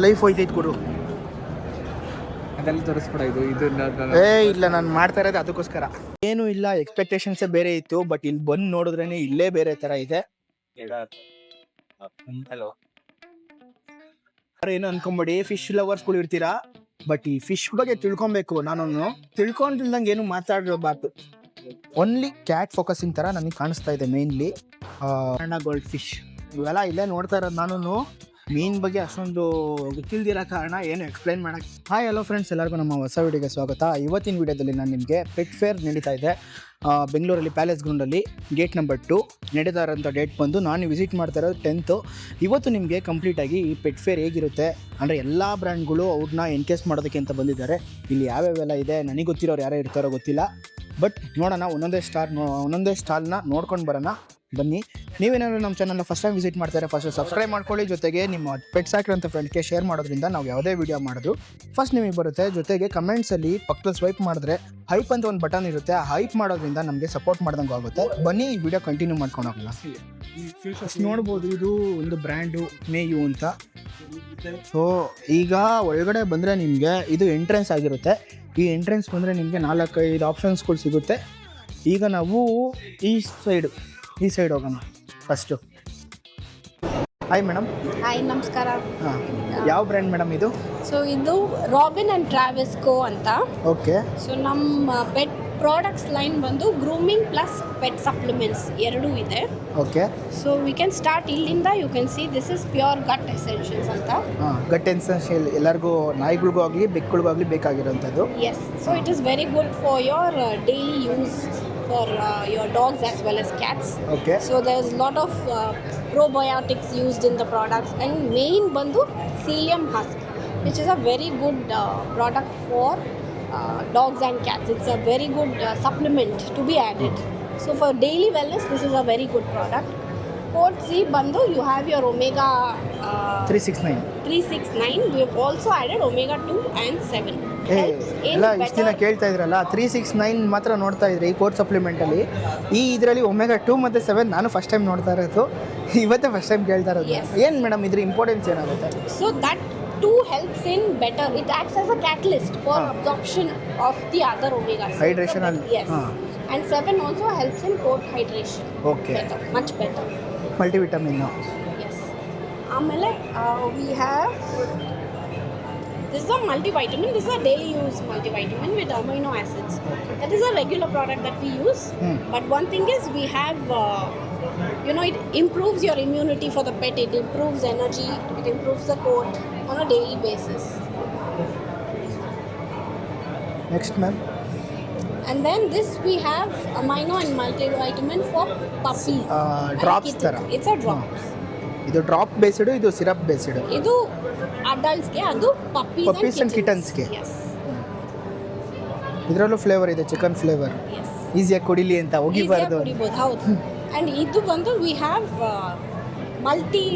Life ಹೋಯ್ತೈತೆ ಕೊಡು. ಅದೆಲ್ಲ ತೋರಿಸ್ಬಿಡ ಇದು ಇಲ್ಲ, ನಾನು ಮಾಡ್ತಾ ಇರೋದು ಅದಕ್ಕೋಸ್ಕರ. ಏನು ಇಲ್ಲ, ಎಕ್ಸ್ಪೆಕ್ಟೇಷನ್ಸೇ ಬೇರೆ ಇತ್ತು, ಬಟ್ ಇಲ್ಲಿ ಬಂದು ನೋಡಿದ್ರೇನೆ ಇಲ್ಲೇ ಬೇರೆ ತರ ಇದೆ. ಏನು ಅನ್ಕೊಂಬೇಡಿ, ಫಿಶ್ ಲವರ್ಸ್ಗಳು ಇರ್ತೀರಾ, ಬಟ್ ಈ ಫಿಶ್ ಬಗ್ಗೆ ತಿಳ್ಕೊಬೇಕು. ನಾನು ತಿಳ್ಕೊಂಡಿಲ್ದಂಗೆ ಏನು ಮಾತಾಡಬಾರ್ದು. ಓನ್ಲಿ ಕ್ಯಾಟ್ ಫೋಕಸಿಂಗ್ ತರ ನನಗೆ ಕಾಣಿಸ್ತಾ ಇದೆ. ಮೇನ್ಲಿ ಗೋಲ್ಡ್ ಫಿಶ್ ಇವೆಲ್ಲ ಇಲ್ಲೇ ನೋಡ್ತಾ ಇರೋದು. ನಾನು ಮೀನ್ ಬಗ್ಗೆ ಅಷ್ಟೊಂದು ಗೊತ್ತಿಲ್ದಿರೋ ಕಾರಣ ಏನು ಎಕ್ಸ್ಪ್ಲೈನ್ ಮಾಡಕ್ಕೆ. ಹಾಯ್ ಹಲೋ ಫ್ರೆಂಡ್ಸ್, ಎಲ್ಲರಿಗೂ ನಮ್ಮ ಹೊಸ ವಿಡಿಯೋಗೆ ಸ್ವಾಗತ. ಇವತ್ತಿನ ವಿಡಿಯೋದಲ್ಲಿ ನಾನು ನಿಮಗೆ ಪೆಟ್ ಫೇರ್ ನಡೀತಾ ಇದೆ ಬೆಂಗಳೂರಲ್ಲಿ ಪ್ಯಾಲೇಸ್ ಗ್ರೌಂಡಲ್ಲಿ ಗೇಟ್ ನಂಬರ್ 2 ನಡೀತಾ ಇರೋಂಥ ಡೇಟ್ ಬಂದು ನಾನು ವಿಸಿಟ್ ಮಾಡ್ತಾ ಇರೋದು 10th. ಇವತ್ತು ನಿಮಗೆ ಕಂಪ್ಲೀಟಾಗಿ ಈ ಪೆಟ್ ಫೇರ್ ಹೇಗಿರುತ್ತೆ ಅಂದರೆ ಎಲ್ಲ ಬ್ರ್ಯಾಂಡ್ಗಳು ಅವ್ರನ್ನ ಎನ್ಕೇಸ್ ಮಾಡೋದಕ್ಕೆ ಅಂತ ಬಂದಿದ್ದಾರೆ. ಇಲ್ಲಿ ಯಾವ್ಯಾವೆಲ್ಲ ಇದೆ ನನಗೆ ಗೊತ್ತಿರೋರು ಯಾರೇ ಇರ್ತಾರೋ ಗೊತ್ತಿಲ್ಲ, ಬಟ್ ನೋಡೋಣ. ಒಂದೊಂದೇ ಸ್ಟಾಲ್ನ ನೋಡ್ಕೊಂಡು ಬರೋಣ ಬನ್ನಿ. ನೀವೇನಾದ್ರು ನಮ್ಮ ಚಾನಲ್ನ ಫಸ್ಟ್ ಟೈಮ್ ವಿಸಿಟ್ ಮಾಡ್ತಾರೆ, ಫಸ್ಟ್ ಸಬ್ಸ್ಕ್ರೈಬ್ ಮಾಡ್ಕೊಳ್ಳಿ. ಜೊತೆಗೆ ನಿಮ್ಮ ಪೆಟ್ ಸಾಕಿರೋಂಥ ಫ್ರೆಂಡ್ಗೆ ಶೇರ್ ಮಾಡೋದ್ರಿಂದ ನಾವು ಯಾವುದೇ ವಿಡಿಯೋ ಮಾಡಿದ್ರು ಫಸ್ಟ್ ನಿಮಗೆ ಬರುತ್ತೆ. ಜೊತೆಗೆ ಕಮೆಂಟ್ಸಲ್ಲಿ ಪಕ್ಕದಲ್ಲಿ ಸ್ವೈಪ್ ಮಾಡಿದ್ರೆ ಹೈಪ್ ಅಂತ ಒಂದು ಬಟನ್ ಇರುತ್ತೆ. ಆ ಹೈಪ್ ಮಾಡೋದ್ರಿಂದ ನಮಗೆ ಸಪೋರ್ಟ್ ಮಾಡ್ದಂಗೆ ಆಗುತ್ತೆ. ಬನ್ನಿ ಈ ವಿಡಿಯೋ ಕಂಟಿನ್ಯೂ ಮಾಡ್ಕೊಂಡು ಹೋಗೋಣ. ನೋಡ್ಬೋದು, ಇದು ಒಂದು ಬ್ರ್ಯಾಂಡು ಮೇಯು ಅಂತ. ಸೊ ಈಗ ಒಳಗಡೆ ಬಂದರೆ ನಿಮಗೆ ಇದು ಎಂಟ್ರೆನ್ಸ್ ಆಗಿರುತ್ತೆ. ಈ ಎಂಟ್ರೆನ್ಸ್ ಬಂದರೆ ನಿಮಗೆ 4-5 ಆಪ್ಷನ್ಸ್ಗಳು ಸಿಗುತ್ತೆ. ಈಗ ನಾವು ಈ ಸೈಡ್ ಹೋಗೋಣ ಫಸ್ಟು. Hi madam. ಹಾಯ್, ನಮಸ್ಕಾರ. ಹಾಂ, ಯಾವ ಬ್ರ್ಯಾಂಡ್ ಮೇಡಮ್ ಇದು? ಸೊ ಇದು ರಾಬಿನ್ ಆ್ಯಂಡ್ ಟ್ರಾವೆಸ್ ಕೋ ಅಂತ. ಓಕೆ. ಸೊ ನಮ್ಮ ಪೆಟ್ ಪ್ರಾಡಕ್ಟ್ಸ್ ಲೈನ್ ಬಂದು ಗ್ರೂಮಿಂಗ್ ಪ್ಲಸ್ ಪೆಟ್ ಸಪ್ಲಿಮೆಂಟ್ಸ್ ಎರಡೂ ಇದೆ. Okay. So we can start ಇಲ್ಲಿಂದ. You can see this is pure gut essentials ಅಂತ. ಹಾಂ, ಗಟ್ ಎಸೆನ್ಷಿಯಲ್ ಎಲ್ಲರಿಗೂ, ನಾಯಿಗಳಿಗೂ ಆಗಲಿ ಬೆಕ್ಕುಗಳಿಗಾಗಲಿ ಬೇಕಾಗಿರೋಂಥದ್ದು. Yes. So it is very good for your daily use for your dogs as well as cats. Okay. So there is a lot of probiotics used in the products, and main bandu psyllium husk, which is a very good product for dogs and cats. It's a very good supplement to be added. So for daily wellness, this is a very good product. Code C bandu, you have your omega 369. We have also added omega 2 and 7. ಎಲ್ಲ ಇಷ್ಟು ದಿನ ಕೇಳ್ತಾ ಇದ್ರಲ್ಲ, 369 ಮಾತ್ರ ನೋಡ್ತಾ ಇದ್ರಿ ಈ core ಸಪ್ಲಿಮೆಂಟಲ್ಲಿ. ಈ ಇದರಲ್ಲಿ ಒಮೆಗಾ 2 ಮತ್ತು 7 ನಾನು ಫಸ್ಟ್ ಟೈಮ್ ನೋಡ್ತಾ ಇರೋದು, ಇವತ್ತೇ ಫಸ್ಟ್ ಟೈಮ್ ಕೇಳ್ತಾ ಇರೋದು. ಏನು ಮೇಡಮ್ ಇದ್ರ ಇಂಪಾರ್ಟೆನ್ಸ್ ಏನಾಗುತ್ತೆ? So that 2 helps in better, it acts as a catalyst for absorption of the other omegas. Hydration and yes. And 7 also helps in coat hydration. Okay. Better, much better. Multivitamin. Yes. ಆಮೇಲೆ we have this is a multivitamin. This is a daily use multivitamin with amino acids. Okay. That is a regular product that we use. But one thing is we have it improves your immunity for the pet. It improves energy. It improves the coat on a daily basis. Next ma'am. And then this we have amino and multivitamin for puppies. Drops tara. It's a drops. ಇದು drop based, ಇದು syrup based. ಇದು ಅಡಲ್ಟ್ಸ್ಗೆ, ಅದು puppies and ಕಿಟನ್ಸ್ಗೆ. Yes. ಇದರಲ್ಲೂ flavour ಇದೆ, chicken flavour. Yes. ಈಸಿಯಾಗಿ ಕುಡಿಲಿ ಅಂತ ಹೋಗಿಬಾರ್ದು. ಕುಡಿಬಹುದು, ಹೌದು. And ಇದು ಬಂದು we have multi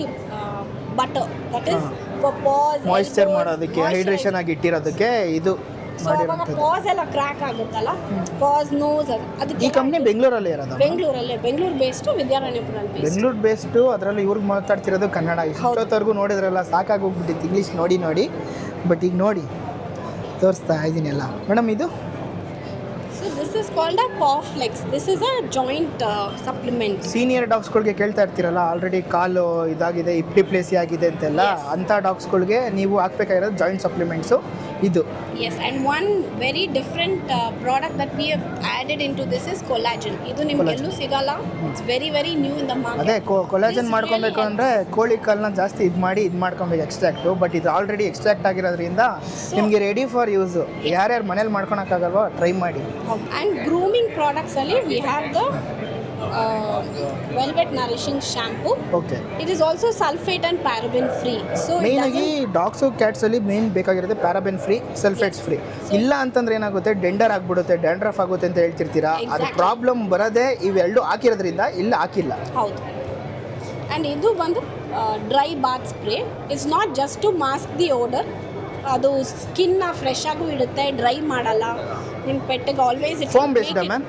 butter, that is for pass moisture ಮಾಡೋದಕ್ಕೆ, ಹೈಡ್ರೇಷನ್ ಆಗಿ ಇಟ್ಟಿರೋದಕ್ಕೆ ಇದು ಮಾಡಿರೋದು. ಪಾಸ್ ಎಲ್ಲ ಕ್ರ್ಯಾಕ್ ಆಗುತ್ತಲ್ಲ, ಪಾಸ್ ನೋಸ್, ಅದಕ್ಕೆ ಈ ಕಂಪ್ನಿ ಬೆಂಗಳೂರಲ್ಲಿ ಇರೋದು. Bengaluru based, Vidyaranyapura Bengaluru based. ಅದರಲ್ಲಿ ಇವ್ರಿಗೆ ಮಾತಾಡ್ತಿರೋದು ಕನ್ನಡ. ಇಷ್ಟೊತ್ತವರೆಗೂ ನೋಡಿದ್ರಲ್ಲ, ಸಾಕಾಗೋಗ್ಬಿಟ್ಟಿತ್ತು ಇಂಗ್ಲೀಷ್ ನೋಡಿ. ಬಟ್ ಈಗ ನೋಡಿ ತೋರಿಸ್ತಾ ಇದ್ದೀನಿ ಎಲ್ಲ. ಮೇಡಮ್ ಇದು this is called a paw flex. This is a joint supplement. Senior ಡಾಗ್ಸ್ಗಳಿಗೆ ಕೇಳ್ತಾ ಇರ್ತೀರಲ್ಲ, ಆಲ್ರೆಡಿ ಕಾಲು ಇದಾಗಿದೆ, ಹಿಪ್ ರಿಪ್ಲೇಸಿ ಆಗಿದೆ ಅಂತೆಲ್ಲ, ಅಂಥ ಡಾಗ್ಸ್ಗಳಿಗೆ ನೀವು ಹಾಕ್ಬೇಕಾಗಿರೋದು ಜಾಯಿಂಟ್ ಸಪ್ಲಿಮೆಂಟ್ಸು ಇದು. Yes, and one very different product that we have added into this is collagen. ಇದು ನಿಮಗೆ ಎಲ್ಲೂ ಸಿಗಲ್ಲ. It's very very new in the market. ಅದೇ ಕೊಲಾಜನ್ ಮಾಡ್ಕೊಬೇಕು ಅಂದರೆ ಕೋಳಿ ಕಾಲನ್ನ ಜಾಸ್ತಿ ಇದು ಮಾಡ್ಕೊಬೇಕು ಎಕ್ಸ್ಟ್ರಾಕ್ಟು. ಬಟ್ ಇದು ಆಲ್ರೆಡಿ ಎಕ್ಸ್ಟ್ರಾಕ್ಟ್ ಆಗಿರೋದ್ರಿಂದ ನಿಮಗೆ ರೆಡಿ ಫಾರ್ ಯೂಸ್. ಯಾರ್ಯಾರು ಮನೇಲಿ ಮಾಡ್ಕೊಳಕ್ಕಾಗಲ್ವೋ ಟ್ರೈ ಮಾಡಿ. And grooming products ಅಲ್ಲಿ we have the velvet nourishing shampoo. Okay. It is also sulfate and paraben free. So main ಆಗಿ ಡಾಗ್ಸು ಕ್ಯಾಟ್ಸಲ್ಲಿ ಮೇನ್ ಬೇಕಾಗಿರುತ್ತೆ ಪ್ಯಾರಾಬೆನ್ ಫ್ರೀ, ಸಲ್ಫೇಟ್ಸ್ ಫ್ರೀ. ಇಲ್ಲ ಅಂತಂದ್ರೆ ಏನಾಗುತ್ತೆ, ಡೆಂಡರ್ ಆಗಿಬಿಡುತ್ತೆ, ಡ್ಯಾಂಡ್ರಫ್ ಆಗುತ್ತೆ ಅಂತ ಹೇಳ್ತಿರ್ತೀರಾ. ಅದು ಪ್ರಾಬ್ಲಮ್ ಬರೋದೇ ಇವೆರಡು ಹಾಕಿರೋದ್ರಿಂದ. ಇಲ್ಲ ಹಾಕಿಲ್ಲ. ಹೌದು. ಆ್ಯಂಡ್ ಇದು ಬಂದು dry bath spray. It's not just to mask the odour, ಅದು ಸ್ಕಿನ್ನ ಫ್ರೆಶ್ ಆಗೂ ಇಡುತ್ತೆ, ಡ್ರೈ ಮಾಡಲ್ಲ ನಿಮ್ಮ ಪೆಟ್ಟಿಗೆ. Always it's foam based ma'am.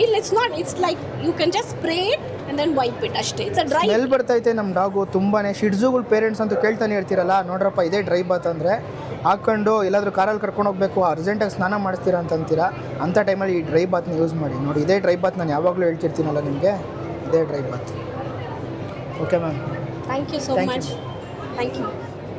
ಇಲ್ಲ, it's not. It's like you can just spray it and then wipe it ಅಷ್ಟೇ. It's a dry. ಸ್ಮೆಲ್ ಬರ್ತೈತೆ ನಮ್ಮ ಡಾಗು ತುಂಬಾನೇ. ಶಿಡ್ಜುಗಳ ಪೇರೆಂಟ್ಸ್ ಅಂತೂ ಕೇಳ್ತಾನೆ ಇರ್ತೀರಲ್ಲ, ನೋಡ್ರಪ್ಪ ಇದೇ ಡ್ರೈ ಬಾತ್ ಅಂದರೆ ಹಾಕ್ಕೊಂಡು ಎಲ್ಲಾದರೂ ಕಾರಲ್ಲಿ ಕರ್ಕೊಂಡು ಹೋಗ್ಬೇಕು, ಅರ್ಜೆಂಟಾಗಿ ಸ್ನಾನ ಮಾಡಿಸ್ತೀರಾ ಅಂತೀರಾ, ಅಂಥ ಟೈಮಲ್ಲಿ ಈ ಡ್ರೈ ಬಾತ್ನ ಯೂಸ್ ಮಾಡಿ. ನೋಡಿ ಇದೇ ಡ್ರೈ ಬಾತ್ ನಾನು ಯಾವಾಗಲೂ ಹೇಳ್ತಿರ್ತೀನಲ್ಲ ನಿಮಗೆ, ಇದೇ dry bath. Okay ma'am, Thank you so much. Thank you.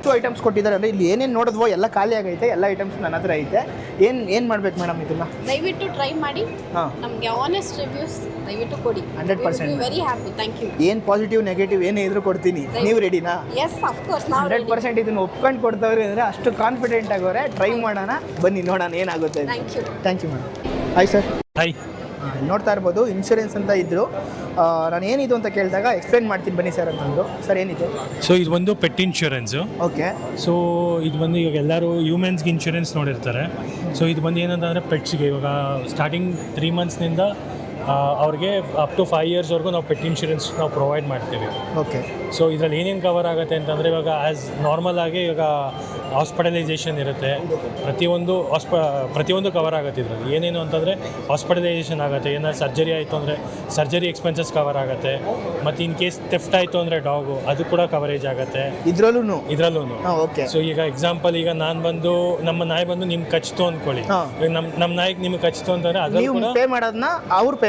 ಎಷ್ಟು ಐಟಮ್ಸ್ ಕೊಟ್ಟಿದ್ದಾರೆ ಅಂದರೆ ಇಲ್ಲಿ ಏನೇನು ನೋಡಿದ್ವೋ ಎಲ್ಲ ಖಾಲಿ ಆಗೈತೆ, ಎಲ್ಲ ಐಟಮ್ಸ್ ನನ್ನ ಹತ್ರ ಐತೆ. ಏನು ಮಾಡ್ಬೇಕು ಮೇಡಮ್ ಇದನ್ನ? ದಯವಿಟ್ಟು ಟ್ರೈ ಮಾಡಿ, ಹಾಂ, ನಮಗೆ ಆನೆಸ್ಟ್ ರಿವ್ಯೂಸ್ ದಯವಿಟ್ಟು ಕೊಡಿ. 100%. Very happy. Thank you. ಏನು ಪಾಸಿಟಿವ್ ನೆಗೆಟಿವ್ ಏನೇ ಇದ್ರೂ ಕೊಡ್ತೀನಿ. ನೀವು ರೆಡಿನಾ? Yes, of course. ನಾವು 100% ಇದನ್ನು ಒಪ್ಕೊಂಡು ಕೊಡ್ತವ್ರೆ ಅಂದರೆ ಅಷ್ಟು ಕಾನ್ಫಿಡೆಂಟ್ ಆಗೋರೆ. ಟ್ರೈ ಮಾಡೋಣ, ಬನ್ನಿ ನೋಡೋಣ ಏನಾಗುತ್ತೆ. Thank you. Thank you madam. Hi sir. Hi. ನೋಡ್ತಾ ಇರ್ಬೋದು ಇನ್ಶೂರೆನ್ಸ್ ಅಂತ ಇದ್ದರು. ನಾನು ಏನಿದು ಅಂತ ಕೇಳಿದಾಗ ಎಕ್ಸ್ಪ್ಲೇನ್ ಮಾಡ್ತೀನಿ ಬನ್ನಿ ಸರ್ ಅಂತಂದರು. ಸರ್ ಏನಿದು? ಸೊ ಇದು ಒಂದು ಪೆಟ್ ಇನ್ಶೂರೆನ್ಸು. ಓಕೆ. ಸೊ ಇದು ಬಂದು ಇವಾಗ ಎಲ್ಲರೂ ಹ್ಯೂಮನ್ಸ್ಗೆ ಇನ್ಶೂರೆನ್ಸ್ ನೋಡಿರ್ತಾರೆ. ಸೊ ಇದು ಬಂದು ಏನಂತಂದರೆ ಪೆಟ್ಸ್ಗೆ ಇವಾಗ ಸ್ಟಾರ್ಟಿಂಗ್ 3 ಮಂತ್ಸ್ನಿಂದ ಅವ್ರಿಗೆ ಅಪ್ ಟು 5 ಇಯರ್ಸ್ವರೆಗೂ ನಾವು ಪೆಟ್ ಇನ್ಶೂರೆನ್ಸ್ ನಾವು ಪ್ರೊವೈಡ್ ಮಾಡ್ತೀವಿ. ಓಕೆ. ಸೊ ಇದರಲ್ಲಿ ಏನೇನು ಕವರ್ ಆಗುತ್ತೆ ಅಂತಂದರೆ ಇವಾಗ ಆ್ಯಸ್ ನಾರ್ಮಲ್ ಆಗಿ ಇವಾಗ ಹಾಸ್ಪಿಟಲೈಸೇಷನ್ ಇರುತ್ತೆ, ಪ್ರತಿಯೊಂದು ಕವರ್ ಆಗುತ್ತೆ ಇದರಲ್ಲಿ. ಏನೇನು ಅಂತಂದರೆ ಹಾಸ್ಪಿಟಲೈಸೇಷನ್ ಆಗುತ್ತೆ, ಏನಾದ್ರು ಸರ್ಜರಿ ಆಯಿತು ಅಂದರೆ ಸರ್ಜರಿ ಎಕ್ಸ್ಪೆನ್ಸಸ್ ಕವರ್ ಆಗುತ್ತೆ, ಮತ್ತು ಇನ್ ಕೇಸ್ ಥೆಫ್ಟ್ ಆಯಿತು ಅಂದರೆ ಡಾಗು ಅದು ಕೂಡ ಕವರೇಜ್ ಆಗುತ್ತೆ ಇದರಲ್ಲೂ. ಓಕೆ. ಸೊ ಈಗ ಎಕ್ಸಾಂಪಲ್, ಈಗ ನಾನು ಬಂದು ನಮ್ಮ ನಾಯಿ ಬಂದು ನಿಮ್ಗೆ ಕಚ್ತು ಅಂದ್ಕೊಳ್ಳಿ, ನಮ್ಮ ನಾಯಿಗೆ ನಿಮ್ಗೆ ಕಚ್ತು ಅಂತಂದರೆ ಅದನ್ನು ಕೂಡ ಪೇ ಮಾಡೋದನ್ನ ಅವ್ರು ಪೇ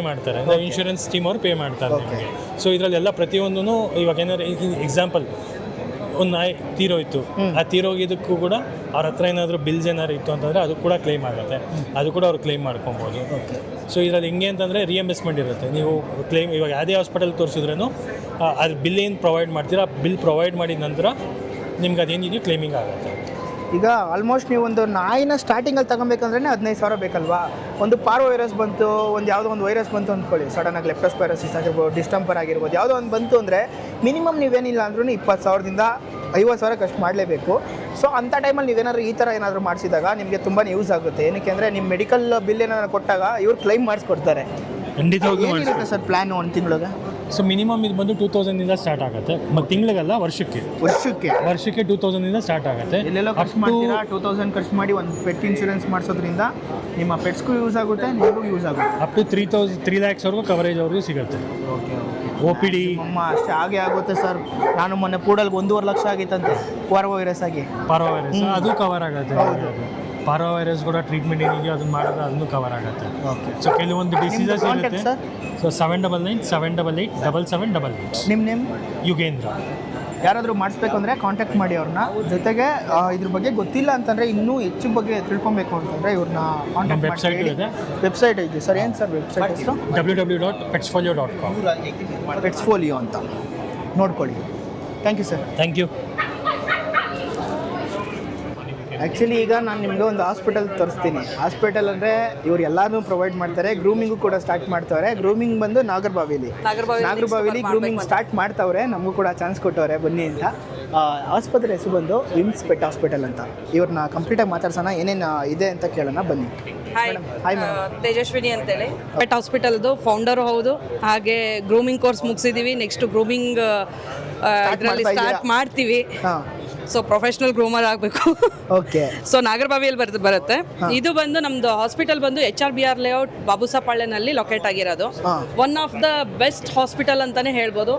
ಮಾಡ್ತಾರೆ. ನಾವು ಇನ್ಶೂರೆನ್ಸ್ ಟೀಮ್ ಅವ್ರು ಪೇ ಮಾಡ್ತಾರೆ ನಿಮಗೆ. ಸೊ ಇದರಲ್ಲೆಲ್ಲ ಪ್ರತಿಯೊಂದೂ ಇವಾಗ ಏನಾದ್ರು ಎಕ್ಸಾಂಪಲ್ ಒಂದು ನಾಯಿ ತೀರೋಯ್ತು, ಆ ತೀರೋಗಿದ್ದಕ್ಕೂ ಕೂಡ ಅವ್ರ ಹತ್ರ ಏನಾದರೂ ಬಿಲ್ಸ್ ಏನಾದ್ರು ಇತ್ತು ಅಂತಂದರೆ ಅದು ಕೂಡ ಕ್ಲೈಮ್ ಆಗುತ್ತೆ, ಅದು ಕೂಡ ಅವ್ರು ಕ್ಲೈಮ್ ಮಾಡ್ಕೊಬೋದು. ಓಕೆ. ಸೊ ಇದರಲ್ಲಿ ಹೆಂಗೆ ಅಂತಂದರೆ ರಿಯಂಬರ್ಸ್ಮೆಂಟ್ ಇರುತ್ತೆ. ನೀವು ಕ್ಲೈಮ್ ಇವಾಗ ಯಾವುದೇ ಹಾಸ್ಪಿಟಲ್ ತೋರಿಸಿದ್ರೂ ಅದು ಬಿಲ್ ಏನು ಪ್ರೊವೈಡ್ ಮಾಡ್ತೀರಾ, ಬಿಲ್ ಪ್ರೊವೈಡ್ ಮಾಡಿದ ನಂತರ ನಿಮ್ಗೆ ಅದೇನಿದೆಯೋ ಕ್ಲೈಮಿಂಗ್ ಆಗುತ್ತೆ. ಈಗ ಆಲ್ಮೋಸ್ಟ್ ನೀವು ಒಂದು ನಾಯಿನ ಸ್ಟಾರ್ಟಿಂಗಲ್ಲಿ ತಗೊಬೇಕಂದ್ರೆ 15,000 ಬೇಕಲ್ವಾ? ಒಂದು ಪಾರ್ವೋ ವೈರಸ್ ಬಂತು, ಯಾವುದೋ ಒಂದು ವೈರಸ್ ಬಂತು ಅಂದ್ಕೊಳ್ಳಿ, ಸಡನ್ನಾಗಿ ಲೆಪ್ಟೋಸ್ಪೈರೋಸಿಸ್ ಆಗಿರ್ಬೋದು, ಡಿಸ್ಟಂಪರ್ ಆಗಿರ್ಬೋದು, ಯಾವುದೋ ಒಂದು ಬಂತು ಅಂದರೆ ಮಿನಿಮಮ್ ನೀವೇನಿಲ್ಲ ಅಂದ್ರೂ 20,000ದಿಂದ 50,000 ಖರ್ಚು ಮಾಡಲೇಬೇಕು. ಸೊ ಅಂಥ ಟೈಮಲ್ಲಿ ನೀವೇನಾದ್ರು ಈ ಥರ ಏನಾದರೂ ಮಾಡಿಸಿದಾಗ ನಿಮಗೆ ತುಂಬಾ ಯೂಸ್ ಆಗುತ್ತೆ. ಏನಕ್ಕೆ ಅಂದರೆ ನಿಮ್ಮ ಮೆಡಿಕಲ್ ಬಿಲ್ ಏನಾದ್ರು ಕೊಟ್ಟಾಗ ಇವ್ರು ಕ್ಲೈಮ್ ಮಾಡಿಸ್ಕೊಡ್ತಾರೆ. ಏನಿರುತ್ತೆ ಸರ್ ಪ್ಲ್ಯಾನು ಒಂದು ತಿಂಗಳಿಗೆ? ಸೊ ಮಿನಿಮಮ್ ಇದು ಬಂದು 2,000 ಸ್ಟಾರ್ಟ್ ಆಗುತ್ತೆ, ಮತ್ತು ತಿಂಗಳಿಗಲ್ಲ ವರ್ಷಕ್ಕೆ 2,000 ಸ್ಟಾರ್ಟ್ ಆಗುತ್ತೆ. ಎಲ್ಲೆಲ್ಲೋ ಖರ್ಚು ಮಾಡ್ತೀರಾ, 2,000 ಖರ್ಚು ಮಾಡಿ ಒಂದು ಪೆಟ್ ಇನ್ಶೂರೆನ್ಸ್ ಮಾಡಿಸೋದ್ರಿಂದ ನಿಮ್ಮ ಪೆಟ್ಸ್ಗೂ ಯೂಸ್ ಆಗುತ್ತೆ, ನಿಮಗೂ ಯೂಸ್ ಆಗುತ್ತೆ. ಅಪ್ ಟು 3 lakhsವರೆಗೂ ಕವರೇಜ್ ಅವ್ರಿಗೂ ಸಿಗುತ್ತೆ. OPD ಅಷ್ಟೇ ಹಾಗೆ ಆಗುತ್ತೆ ಸರ್. ನಾನು ಮೊನ್ನೆ ಪೂಡಲ್ಗೆ 1.5 ಲಕ್ಷ ಆಗಿತ್ತಂತೆ ಪಾರ್ವೋ ವೈರಸ್ ಆಗಿ. ಪಾರ್ವೋ ವೈರಸ್ ಅದು ಕವರ್ ಆಗುತ್ತೆ. ಪಾರ್ವೋ ವೈರಸ್ ಕೂಡ ಟ್ರೀಟ್ಮೆಂಟ್ ಏನಿದೆಯೋ ಅದನ್ನು ಮಾಡಿದ್ರೆ ಅದನ್ನು ಕವರ್ ಆಗುತ್ತೆ. ಓಕೆ. ಸೊ ಕೆಲವೊಂದು ಡಿಸೀಸಸ್ ಇರುತ್ತೆ. ಸೊ 799-788-7788. ನಿಮ್ಮ ನೇಮ್? ಯುಗೇಂದ್ರ. ಯಾರಾದರೂ ಮಾಡಿಸ್ಬೇಕು ಅಂದರೆ ಕಾಂಟ್ಯಾಕ್ಟ್ ಮಾಡಿ ಅವ್ರನ್ನ. ಜೊತೆಗೆ ಇದ್ರ ಬಗ್ಗೆ ಗೊತ್ತಿಲ್ಲ ಅಂತಂದರೆ ಇನ್ನೂ ಹೆಚ್ಚು ಬಗ್ಗೆ ತಿಳ್ಕೊಬೇಕು ಅಂತಂದರೆ ಇವ್ರನ್ನ ಕಾಂಟ್ಯಾಕ್ಟ್ ವೆಬ್ಸೈಟ್ ಇದೆ. ವೆಬ್ಸೈಟ್ ಇದೆ ಸರ್. ಏನು ಸರ್ ವೆಬ್ಸೈಟ್ ಹೆಸರು? www.petsfolio.com. ಪೆಟ್ಸ್ಫೋಲಿಯೋ ಅಂತ ನೋಡ್ಕೊಳ್ಳಿ. Thank you sir. Thank you. Actually ಈಗ ನಾನು ನಿಮಗೆ ಒಂದು ಹಾಸ್ಪಿಟಲ್ ತೋರಿಸ್ತೀನಿ. ಹಾಸ್ಪಿಟಲ್ ಅಂದರೆ ಇವ್ರು ಎಲ್ಲರೂ ಪ್ರೊವೈಡ್ ಮಾಡ್ತಾರೆ, ಗ್ರೂಮಿಂಗು ಕೂಡ ಸ್ಟಾರ್ಟ್ ಮಾಡ್ತವ್ರೆ. ಗ್ರೂಮಿಂಗ್ ಬಂದು ನಾಗರಬಾವಿಲಿ ಗ್ರೂಮಿಂಗ್ ಸ್ಟಾರ್ಟ್ ಮಾಡ್ತವ್ರೆ. ನಮಗೂ ಕೂಡ ಚಾನ್ಸ್ ಕೊಟ್ಟವ್ರೆ ಬನ್ನಿ ಅಂತ. ಆಸ್ಪತ್ರೆ ಹೆಸರು ಬಂದು ವಿಮ್ಸ್ ಪೆಟ್ ಹಾಸ್ಪಿಟಲ್ ಅಂತ. ಇವ್ರನ್ನ ಕಂಪ್ಲೀಟಾಗಿ ಮಾತಾಡ್ಸೋಣ, ಏನೇನು ಇದೆ ಅಂತ ಕೇಳೋಣ ಬನ್ನಿ. Hi madam. ತೇಜಸ್ವಿನಿ ಅಂತೇಳಿ ಪೆಟ್ ಹಾಸ್ಪಿಟಲ್ದು ಫೌಂಡರು ಹೌದು. ಹಾಗೆ ಗ್ರೂಮಿಂಗ್ ಕೋರ್ಸ್ ಮುಗಿಸಿದ್ದೀವಿ. ನೆಕ್ಸ್ಟ್ ಗ್ರೂಮಿಂಗ್ ಇದರಲ್ಲಿ ಸ್ಟಾರ್ಟ್ ಮಾಡ್ತೀವಿ. ಹಾಂ. ಸೊ ಪ್ರೊಫೆಷನಲ್ ಗ್ರೂಮರ್ ಆಗಬೇಕು. ಓಕೆ. ಸೊ ನಾಗರಬಾವಿಯಲ್ಲಿ ಬರುತ್ತೆ. ಇದು ಬಂದು ನಮ್ದು ಹಾಸ್ಪಿಟಲ್ ಬಂದು HRBR ಲೇಔಟ್ ಬಾಬುಸಾಪಾಳ್ಯನಲ್ಲಿ ಲೊಕೇಟ್ ಆಗಿರೋದು. One of the best hospital ಅಂತಾನೆ ಹೇಳ್ಬೋದು.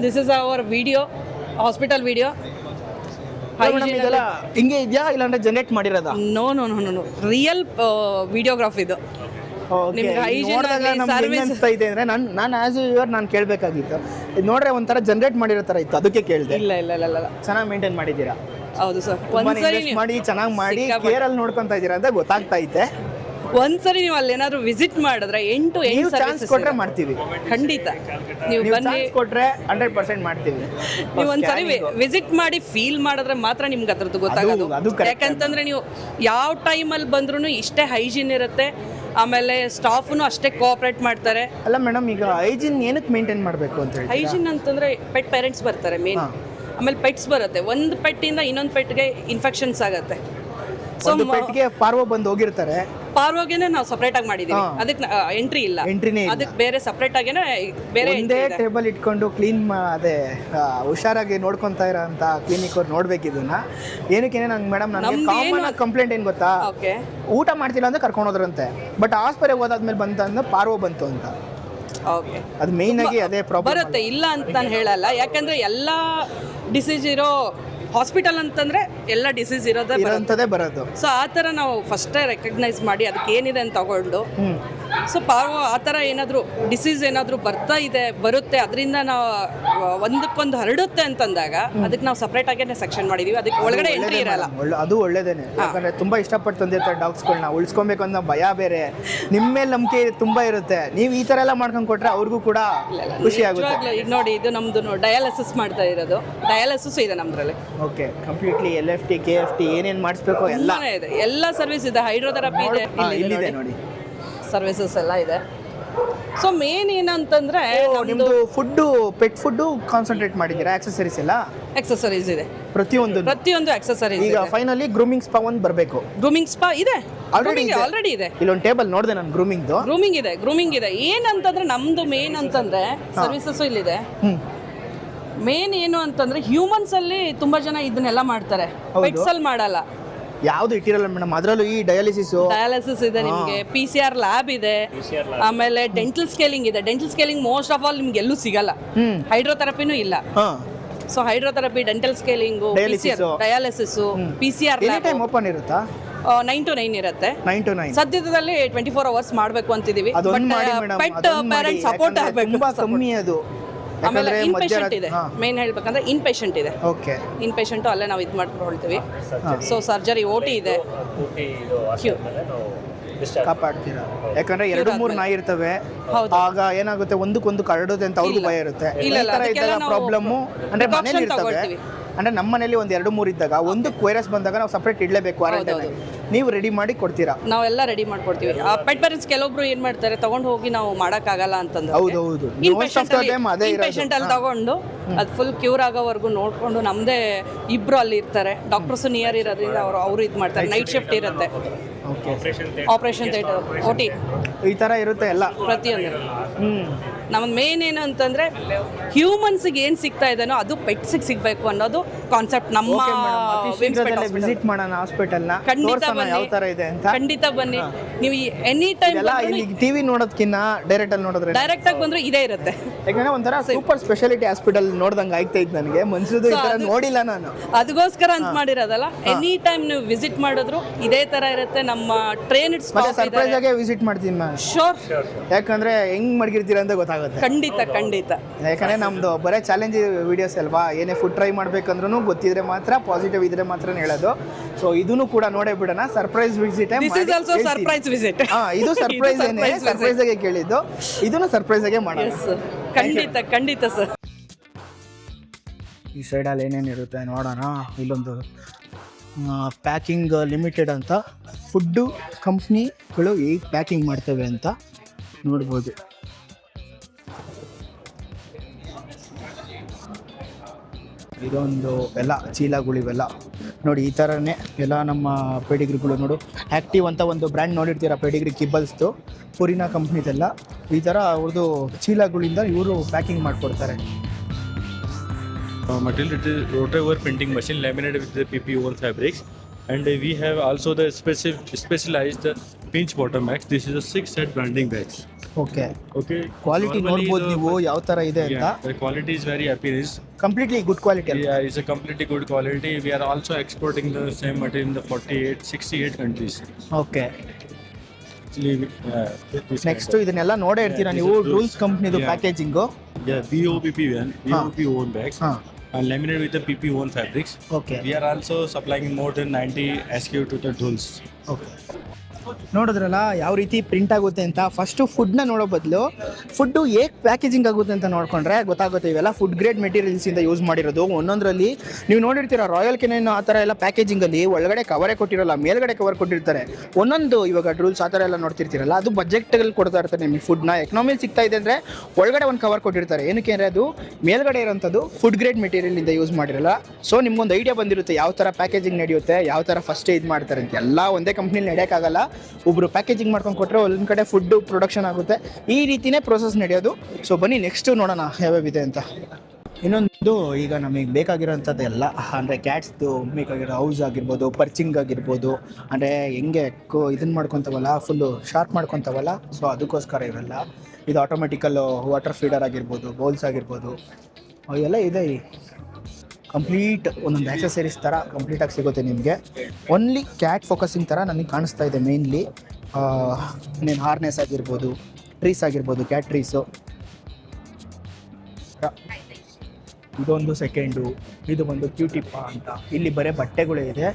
This is our video, hospital video. ಹಿಂಗೆ ಇದೆಯಾ ಇಲ್ಲಾಂದ್ರೆ ಜನರೇಟ್ ಮಾಡಿರೋದಾ? ನೋ ರಿಯಲ್ ವಿಡಿಯೋಗ್ರಾಫ್ ಇದು. ಅನಿಸ್ತೈತೆ ಅಂದ್ರೆ ನಾನು ಆಸ್ ಯೂರ್ ನಾನು ಕೇಳಬೇಕಾಗಿತ್ತು. ಇದು ನೋಡ್ರೆ ಒಂಥರ ಜನರೇಟ್ ಮಾಡಿರೋ ಥರ ಇತ್ತು, ಅದಕ್ಕೆ ಕೇಳಿದೆ. ಇಲ್ಲ ಚೆನ್ನಾಗಿ ಮೇಂಟೈನ್ ಮಾಡಿದ್ದೀರಾ. ಹೌದು ಸರ್. ಮಾಡಿ ಚೆನ್ನಾಗಿ ಮಾಡಿ ಕೇರಲ್ಲಿ ನೋಡ್ಕೊಂತ ಇದ್ದೀರಾ ಅಂತ ಗೊತ್ತಾಗ್ತಾ ಐತೆ. ಒಂದ್ಸರಿ ನೀವು ಅಲ್ಲಿ ಏನಾದ್ರು ವಿಸಿಟ್ ಮಾಡಿದ್ರೆ 8 to 8 ಚಾನ್ಸ್ ಕೊಟ್ರೆ ಮಾಡ್ತೀವಿ. ಖಂಡಿತ ನೀವು ಬನ್ನಿ, ಕೊಟ್ರೆ 100% ಮಾಡ್ತೀವಿ. ನೀವು ಒಂದ್ಸರಿ ವಿಸಿಟ್ ಮಾಡಿ ಫೀಲ್ ಮಾಡಿದ್ರೆ ಮಾತ್ರ ನಿಮ್ಗೆ ಅದ್ರದ್ದು ಗೊತ್ತಾಗೋದು. ಯಾಕಂತಂದ್ರೆ ನೀವು ಯಾವ ಟೈಮಲ್ಲಿ ಬಂದ್ರೂ ಇಷ್ಟೇ ಹೈಜೀನ್ ಇರುತ್ತೆ. ಆಮೇಲೆ ಸ್ಟಾಫ್ನು ಅಷ್ಟೇ ಕೋಆಪರೇಟ್ ಮಾಡ್ತಾರೆ. ಅಲ್ಲ ಮೇಡಮ್, ಈಗ ಹೈಜೀನ್ ಏನಕ್ಕೆ ಮೇಂಟೈನ್ ಮಾಡಬೇಕು ಅಂತ ಹೇಳಿ? ಹೈಜೀನ್ ಅಂತಂದ್ರೆ ಪೆಟ್ ಪೇರೆಂಟ್ಸ್ ಬರ್ತಾರೆ ಮೇನ್, ಆಮೇಲೆ ಪೆಟ್ಸ್ ಬರುತ್ತೆ. ಒಂದು ಪೆಟ್ಟಿಂದ ಇನ್ನೊಂದು ಪೆಟ್ಗೆ ಇನ್ಫೆಕ್ಷನ್ಸ್ ಆಗುತ್ತೆ. ಸೊ ಪೆಟ್ಗೆ ಪಾರ್ವೋ ಬಂದು ಹೋಗಿರ್ತಾರೆ, ಪಾರ್ವೋಗೆನೆ ನಾವು ಸಪರೇಟ್ ಆಗಿ ಮಾಡಿದೀವಿ. ಅದಕ್ಕೆ ಎಂಟ್ರಿ ಇಲ್ಲ, ಅದಕ್ಕೆ ಬೇರೆ ಸಪರೇಟ್ ಆಗೇನೆ ಬೇರೆ ಒಂದೇ ಟೇಬಲ್ ಇಟ್ಕೊಂಡು ಕ್ಲೀನ್ ಅದೇ ಹುಷಾರಾಗಿ ನೋಡ್ಕೊಂತಾ ಇರೋ ಅಂತ ಕ್ಲಿನಿಕ್ ಅವ್ರು ನೋಡ್ಬೇಕು ಇದನ್ನ. ಏನಕ್ಕೆ ನಂಗೆ ಮೇಡಮ್ ನನಗೆ ಕಾಮನ್ ಕಂಪ್ಲೇಂಟ್ ಏನು ಗೊತ್ತಾ, ಊಟ ಮಾಡ್ತಿಲ್ಲ ಅಂತ ಕರ್ಕೊಂಡು ಹೋದ್ರಂತೆ, ಬಟ್ ಆಸ್ಪತ್ರೆಗೆ ಹೋದಾದ್ಮೇಲೆ ಬಂತಂದ್ರೆ ಪಾರ್ವೋ ಬಂತು ಅಂತ. ಓಕೆ ಅದು ಮೇಯ್ನ್ ಆಗಿ ಅದೇ ಪ್ರಾಬ್ಲಮ್. ಬರುತ್ತೆ, ಇಲ್ಲ ಅಂತ ನಾನು ಹೇಳಲ್ಲ. ಯಾಕಂದ್ರೆ ಎಲ್ಲ ಡಿಸೀಸ್ ಇರೋ ಹಾಸ್ಪಿಟಲ್ ಅಂತಂದ್ರೆ ಎಲ್ಲ ಡಿಸೀಸ್ ಇರೋಂಥದ್ದೇ ಬರೋದು. ಸೊ ಆ ಥರ ನಾವು ಫಸ್ಟೇ ರೆಕಗ್ನೈಸ್ ಮಾಡಿ ಅದಕ್ಕೆ ಏನಿದೆ ಅಂತ ತಗೊಂಡು ಸೊ ಆ ಥರ ಏನಾದರೂ ಡಿಸೀಸ್ ಏನಾದರೂ ಬರುತ್ತೆ ಅದರಿಂದ ನಾವು ಒಂದಕ್ಕೊಂದು ಹರಡುತ್ತೆ ಅಂತಂದಾಗ ಅದಕ್ಕೆ ನಾವು ಸಪ್ರೇಟ್ ಆಗೇ ಸೆಕ್ಷನ್ ಮಾಡಿದೀವಿ. ಅದಕ್ಕೆ ಒಳಗಡೆ ಎಂಟ್ರಿ ಇರಲ್ಲ. ಅದು ಒಳ್ಳೇದೇನೆ, ಯಾಕಂದ್ರೆ ತುಂಬಾ ಇಷ್ಟಪಟ್ಟು ತಂದಿರ್ತಾರೆ ಡಾಗ್ಸ್ಗಳನ್ನ, ಉಳಿಸ್ಕೊಬೇಕು ಅನ್ನೋ ಭಯ ಬೇರೆ, ನಿಮ್ಮ ಮೇಲೆ ನಂಬಿಕೆ ತುಂಬಾ ಇರುತ್ತೆ. ನೀವು ಈ ತರ ಎಲ್ಲ ಮಾಡ್ಕೊಂಡು ಕೊಟ್ರೆ ಅವ್ರಿಗೂ ಕೂಡ ಖುಷಿ ಆಗುತ್ತೆ. ಈಗ ನೋಡಿ, ಇದು ನಮ್ದು ಡಯಾಲಿಸಿಸ್ ಮಾಡ್ತಾ ಇರೋದು, ಡಯಾಲಿಸಿಸ್ ಇದೆ ನಮ್ದ್ರಲ್ಲಿ. ಓಕೆ, ಕಂಪ್ಲೀಟ್ಲಿ LFT KFT ಏನೇನ್ ಮಾಡಿಸ್ಬೇಕು ಎಲ್ಲ ಇದೆ, ಎಲ್ಲ ಸರ್ವಿಸ್ ಇದೆ. ಹೈಡ್ರೋಥೆರಪಿ ಇದೆ, ಇಲ್ಲಿದೆ ನೋಡಿ, ಸರ್ವಿಸಸ್ ಎಲ್ಲ ಇದೆ. ಸೊ ಮೇನ್ ಏನಂತಂದ್ರೆ ನಿಮ್ದು ಪೆಟ್ ಫುಡ್ ಕಾನ್ಸಂಟ್ರೇಟ್ ಮಾಡಿದ್ದೀರಾ? ಆಕ್ಸೆಸರೀಸ್ ಎಲ್ಲ ಎಕ್ಸಸರೀಸ್ ಇದೆ, ಪ್ರತಿಯೊಂದು ಎಕ್ಸಸರೀಸ್. ಈಗ ಫೈನಲಿ ಗ್ರೂಮಿಂಗ್ ಸ್ಪಾ ಒಂದು ಬರಬೇಕು. ಗ್ರೂಮಿಂಗ್ ಸ್ಪಾ ಇದೆ, ಆಲ್ರೆಡಿ ಇದೆ. ಇಲ್ಲೊಂದು ಟೇಬಲ್ ನೋಡಿದೆ ನಾನು, ಗ್ರೂಮಿಂಗ್ ಇದೆ. ಏನಂತಂದ್ರೆ ನಮ್ದು ಮೇನ್ ಅಂತಂದ್ರೆ ಸರ್ವಿಸಸ್ ಇಲ್ಲಿದೆ. ಮೇನ್ ಏನು ಅಂತಂದ್ರೆ ಹ್ಯೂಮನ್ಸ್ ಅಲ್ಲಿ ತುಂಬಾ ಜನ ಇದನ್ನೆಲ್ಲ ಮಾಡ್ತಾರೆ, ಪೆಟ್ಸ್ ಅಲ್ಲಿ ಮಾಡಲ್ಲ. ಯಾವ್ದು ಇಟ್ಟಿರಲ್ಲ ಮೇಡಮ್, ಅದರಲ್ಲೂ ಈ ಡಯಾಲಿಸಿಸ್ ಇದೆ, ನಿಮಗೆ PCR ಲ್ಯಾಬ್ ಇದೆ, ಆಮೇಲೆ ಡೆಂಟಲ್ ಸ್ಕೇಲಿಂಗ್ ಇದೆ. Dental scaling most of all ನಿಮ್ಗೆ ಎಲ್ಲೂ ಸಿಗಲ್ಲ. ಹೈಡ್ರೋಥೆರಪಿನೂ ಇಲ್ಲ. So hydrotherapy, dental scaling, dialysis, PCR time open ಇರುತ್ತಾ? 9 to 9 ಇರುತ್ತೆ. 9 to 9 ಸದ್ಯದಲ್ಲಿ 24 hours ಮಾಡಬೇಕು ಅಂತಿದೀವಿ. ಪೆಟ್ ಪೇರೆಂಟ್ ಸಪೋರ್ಟ್ ಆಗಬೇಕು. ತುಂಬಾ ಕಮ್ಮಿ ಅದು. ಆಮೇಲೆ ಇನ್ಪೇಷಂಟ್ ಇದೆ, ಮೇನ್ ಹೇಳ್ಬೇಕಂದ್ರೆ ಇನ್ಪೇಷಂಟ್ ಇದೆ. ಓಕೆ, ಇನ್ಪೇಷಂಟು ಅಲ್ಲೇ ನಾವು ಇದು ಮಾಡ್ಕೊಳ್ತೀವಿ. ಸೊ ಸರ್ಜರಿ OT ಇದೆ, ಕಾಪಾಡ್ತೀರಾ? ಯಾಕಂದ್ರೆ 2-3 ನಾಯಿ ಇರ್ತವೆ, ಆಗ ಏನಾಗುತ್ತೆ ಒಂದಕ್ಕೊಂದು ಕರಡುತ್ತೆ ಅಂತ ಅವ್ರಿಗೂ ಭಯ ಇರುತ್ತೆ. ಪ್ರಾಬ್ಲಮ್ಮು ಅಂದ್ರೆ ಮನೇಲಿ ಇರ್ತವೆ. ಅಂದ್ರೆ ನಮ್ಮ ಮನೇಲಿ 1-2-3 ಇದ್ದಾಗ ಒಂದಕ್ಕೆ ವೈರಸ್ ಬಂದಾಗ ನಾವು ಸಪ್ರೇಟ್ ಇಡಲೇಬೇಕು. ನೀವು ರೆಡಿ ಮಾಡಿ ಕೊಡ್ತೀರಾ? ನಾವೆಲ್ಲ ರೆಡಿ ಮಾಡ್ಕೊಡ್ತೀವಿ. ಪೆಟ್ ಪೇರೆಂಟ್ಸ್ ಕೆಲವೊಬ್ರು ಏನ್ ಮಾಡ್ತಾರೆ, ತಗೊಂಡು ಹೋಗಿ ನಾವು ಮಾಡಕ್ಕಾಗಲ್ಲ ಅಂತಂದ್ರೆ ಹೌದು, ಇನ್ಪೇಷಂಟ್ ಅಲ್ಲಿ ತಗೊಂಡು ಅದು ಫುಲ್ ಕ್ಯೂರ್ ಆಗೋವರೆಗೂ ನೋಡ್ಕೊಂಡು ನಮ್ದೇ ಇಬ್ರು ಅಲ್ಲಿ ಇರ್ತಾರೆ. ಡಾಕ್ಟರ್ಸ್ ನಿಯರ್ ಇರೋದ್ರಿಂದ ಅವರು ಇದು ಮಾಡ್ತಾರೆ. ನೈಟ್ ಶಿಫ್ಟ್ ಇರುತ್ತೆ, ಆಪರೇಷನ್ ಥಿಯೇಟರ್, OT ಈ ತರ ಇರುತ್ತೆ ಎಲ್ಲ ಪ್ರತಿಯೊಂದು. ನಮ್ಮ ಮೇನ್ ಏನು ಅಂತಂದ್ರೆ ಹ್ಯೂಮನ್ಸ್ಗೆ ಏನು ಸಿಗ್ತಾ ಇದೆನೋ ಅದು ಪೆಟ್ಸ್ಗೆ ಸಿಗಬೇಕು ಅನ್ನೋದು ಕಾನ್ಸೆಪ್ಟ್. ನಮ್ಮ ವಿಸಿಟ್ ಮಾಡೋಣ ಹಾಸ್ಪಿಟಲ್ನ, ಖಂಡಿತ ಬನ್ನಿ, ಯಾವ ತರ ಇದೆ ಅಂತ. ಖಂಡಿತ ಬನ್ನಿ. ನೀವು ಎನಿ ಟೈಮ್ ಇಲ್ಲಿ ಟಿವಿ ನೋಡೋದಕ್ಕಿಂತ ಡೈರೆಕ್ಟ್ ಆಗಿ ನೋಡಿದ್ರೆ, ಡೈರೆಕ್ಟ್ ಆಗಿ ಬಂದ್ರೆ ಇದೇ ಇರುತ್ತೆ. ಯಾಕಂದ್ರೆ ಒಂಥರ ಸೂಪರ್ ಸ್ಪೆಷಾಲಿಟಿ ಹಾಸ್ಪಿಟಲ್ ನೋಡ್ದಂಗೆ ಆಗ್ತಾ ಇತ್ತು ನನಗೆ. ಮನ್ಸುದು ಈ ತರ ನೋಡಿಲ್ಲ ನಾನು, ಅದಕ್ಕೋಸ್ಕರ ಅಂತ ಮಾಡಿರೋದಲ್ಲ. ಎನಿ ಟೈಮ್ ನೀವು ವಿಸಿಟ್ ಮಾಡಿದ್ರು ಇದೇ ತರ ಇರುತ್ತೆ. ನಮ್ಮ ಟ್ರೈನ್ಡ್ ಸ್ಟಾಫ್ ಸರ್ಪ್ರೈಸ್ ಆಗಿ ವಿಸಿಟ್ ಮಾಡ್ತೀನಿ ನಾನು. ಶೋರ್, ಯಾಕಂದ್ರೆ ಹೆಂಗ್ ಮಾಡ್ಗಿರ್ತೀರಾ ಅಂತ ಗೊತ್ತಾಗುತ್ತೆ. ಖಂಡಿತ. ಯಾಕಂದ್ರೆ ನಮ್ದು ಬರೀ ಚಾಲೆಂಜ್ ವಿಡಿಯೋಸ್ ಅಲ್ವಾ, ಏನೇ ಫುಡ್ ಟ್ರೈ ಮಾಡ್ಬೇಕಂದ್ರೂ ಗೊತ್ತಿದ್ರೆ ಮಾತ್ರ, ಪಾಸಿಟಿವ್ ಇದ್ರೆ ಮಾತ್ರ ಹೇಳೋದು. ಸೊ ಇದನ್ನು ಕೂಡ ನೋಡೇ ಬಿಡೋಣ. Surprise visit, surprise visit. ಇದು ಸರ್ಪ್ರೈಸ್ ಏನೇ, ಸರ್ಪ್ರೈಸ್ ಆಗಿ ಕೇಳಿದ್ದು, ಇದನ್ನು ಸರ್ಪ್ರೈಸ್ ಆಗಿ ಮಾಡೋಣ. ಖಂಡಿತ ಸರ್. ಈ ಸೈಡಲ್ಲಿ ಏನೇನು ಇರುತ್ತೆ ನೋಡೋಣ. ಇಲ್ಲೊಂದು ಪ್ಯಾಕಿಂಗ್ ಲಿಮಿಟೆಡ್ ಅಂತ ಫುಡ್ಡು ಕಂಪ್ನಿಗಳು ಹೇಗೆ ಪ್ಯಾಕಿಂಗ್ ಮಾಡ್ತವೆ ಅಂತ ನೋಡ್ಬೋದು. ಇದೊಂದು ಎಲ್ಲ ಚೀಲಗಳಿವೆಲ್ಲ ನೋಡಿ, ಈ ಥರನೇ ಎಲ್ಲ ನಮ್ಮ ಪೆಡಿಗ್ರಿಗಳು ನೋಡು. ಆ್ಯಕ್ಟಿವ್ ಅಂತ ಒಂದು ಬ್ರ್ಯಾಂಡ್ ನೋಡಿರ್ತೀರ, ಪೆಡಿಗ್ರಿ ಕಿಬ್ಬಲ್ಸ್ದು, ಪುರಿನಾ ಕಂಪ್ನಿದೆಲ್ಲ. ಈ ಥರ ಅವ್ರದ್ದು ಚೀಲಗಳಿಂದ ಇವರು ಪ್ಯಾಕಿಂಗ್ ಮಾಡಿಕೊಡ್ತಾರೆ. Material, it is rotover printing machine laminated with the PP woven fabrics, and we have also the specialized pinch bottom bags. This is a 6-set branding bags. Okay. Quality ನೋಡ್ಬೋದು ನೀವು ಯಾವ ಥರ ಇದೆ ಅಂತ. Yeah, the quality is very happy. It's completely good quality. Yeah, it's a completely good quality. We are also exporting the same material in the 68 countries. Okay. Actually, next ಇದನ್ನೆಲ್ಲ ನೋಡೇ ಇರ್ತೀರಾ ನೀವು. ರೂಲ್ಸ್ ಕಂಪ್ನಿದು packaging. BOPP own bags. And laminated with the PP woven fabrics. Okay. We are also supplying more than 90 SKU to the drones. Okay. ನೋಡಿದ್ರಲ್ಲ ಯಾವ ರೀತಿ print ಆಗುತ್ತೆ ಅಂತ. ಫಸ್ಟು ಫುಡ್ನ ನೋಡೋ ಬದಲು ಫುಡ್ಡು ಹೇಗೆ ಪ್ಯಾಕೇಜಿಂಗ್ ಆಗುತ್ತೆ ಅಂತ ನೋಡ್ಕೊಂಡ್ರೆ ಗೊತ್ತಾಗುತ್ತೆ. ಇವೆಲ್ಲ ಫುಡ್ ಗ್ರೇಡ್ ಮೆಟೀರಿಯಲ್ಸಿಂದ ಯೂಸ್ ಮಾಡಿರೋದು. ಒಂದೊಂದರಲ್ಲಿ ನೀವು ನೋಡಿರ್ತೀರ, ರಾಯಲ್ ಕೆನೆನ್ ಆ ಥರ ಎಲ್ಲ ಪ್ಯಾಕೇಜಿಂಗಲ್ಲಿ ಒಳಗಡೆ ಕವರೇ ಕೊಟ್ಟಿರೋಲ್ಲ, ಮೇಲ್ಗಡೆ ಕವರ್ ಕೊಟ್ಟಿರ್ತಾರೆ. ಒಂದೊಂದು ಇವಾಗ ರೂಲ್ಸ್ ಆ ಥರ ಎಲ್ಲ ನೋಡ್ತಿರ್ತೀರಲ್ಲ, ಅದು ಬಜೆಟ್ಗಳಲ್ಲಿ ಕೊಡ್ತಾ ಇರ್ತಾರೆ ನಿಮಗೆ. ಫುಡ್ನ ಎಕನಾಮಿಲಿ ಸಿಗ್ತಾ ಇದೆ ಅಂದರೆ ಒಳಗಡೆ ಒಂದು ಕವರ್ ಕೊಟ್ಟಿರ್ತಾರೆ. ಏನಕ್ಕೆ ಅಂದರೆ ಅದು ಮೇಲ್ಗಡೆ ಇರೋಂಥದ್ದು ಫುಡ್ ಗ್ರೇಡ್ ಮೆಟೀರಿಯಲಿಂದ ಯೂಸ್ ಮಾಡಿರಲ್ಲ. ಸೊ ನಿಮ್ಗೊಂದು ಐಡಿಯಾ ಬಂದಿರುತ್ತೆ ಯಾವ ಥರ ಪ್ಯಾಕೇಜಿಂಗ್ ನಡೆಯುತ್ತೆ, ಯಾವ ಥರ ಫಸ್ಟ್ ಇದು ಮಾಡ್ತಾರೆ ಅಂತ. ಎಲ್ಲ ಒಂದೇ ಕಂಪ್ನಿಲಿ ನಡೆಯೋಕ್ಕಾಗಲ್ಲ. ಒಬ್ಬರು ಪ್ಯಾಕೇಜಿಂಗ್ ಮಾಡ್ಕೊಂಡು ಕೊಟ್ಟರೆ ಒಂದು ಕಡೆ ಫುಡ್ಡು ಪ್ರೊಡಕ್ಷನ್ ಆಗುತ್ತೆ. ಈ ರೀತಿಯೇ ಪ್ರೋಸೆಸ್ ನಡೆಯೋದು. ಸೊ ಬನ್ನಿ ನೆಕ್ಸ್ಟು ನೋಡೋಣ ಯಾವ್ಯಾವಿದೆ ಅಂತ. ಇನ್ನೊಂದು, ಈಗ ನಮಗೆ ಬೇಕಾಗಿರೋಂಥದ್ದು ಎಲ್ಲ ಅಂದರೆ ಕ್ಯಾಟ್ಸ್ದು ಬೇಕಾಗಿರೋ ಹೌಸ್ ಆಗಿರ್ಬೋದು, ಪರ್ಚಿಂಗ್ ಆಗಿರ್ಬೋದು, ಅಂದರೆ ಹೆಂಗೆ ಇದನ್ನು ಮಾಡ್ಕೊತವಲ್ಲ, ಫುಲ್ಲು ಶಾರ್ಪ್ ಮಾಡ್ಕೊತವಲ್ಲ. ಸೊ ಅದಕ್ಕೋಸ್ಕರ ಇವೆಲ್ಲ. ಇದು ಆಟೋಮೆಟಿಕಲ್ ವಾಟರ್ ಫೀಡರ್ ಆಗಿರ್ಬೋದು, ಬೌಲ್ಸ್ ಆಗಿರ್ಬೋದು, ಎಲ್ಲ ಇದೆ. ಕಂಪ್ಲೀಟ್ ಒಂದೊಂದು ಆಕ್ಸೆಸರೀಸ್ ಥರ ಕಂಪ್ಲೀಟಾಗಿ ಸಿಗುತ್ತೆ ನಿಮಗೆ. ಓನ್ಲಿ ಕ್ಯಾಟ್ ಫೋಕಸಿಂಗ್ ಥರ ನನಗೆ ಕಾಣಿಸ್ತಾ ಇದೆ ಮೇಯ್ನ್ಲಿ. ಇನ್ನೇನು ಹಾರ್ನೆಸ್ ಆಗಿರ್ಬೋದು, ಟ್ರೀಸ್ ಆಗಿರ್ಬೋದು, ಕ್ಯಾಟ್ ಟ್ರೀಸು. ಇದೊಂದು ಸೆಕೆಂಡು, ಇದು ಒಂದು ಕ್ಯೂಟಿಪ್ಪ ಅಂತ. ಇಲ್ಲಿ ಬರೀ ಬಟ್ಟೆಗಳೇ ಇದೆ.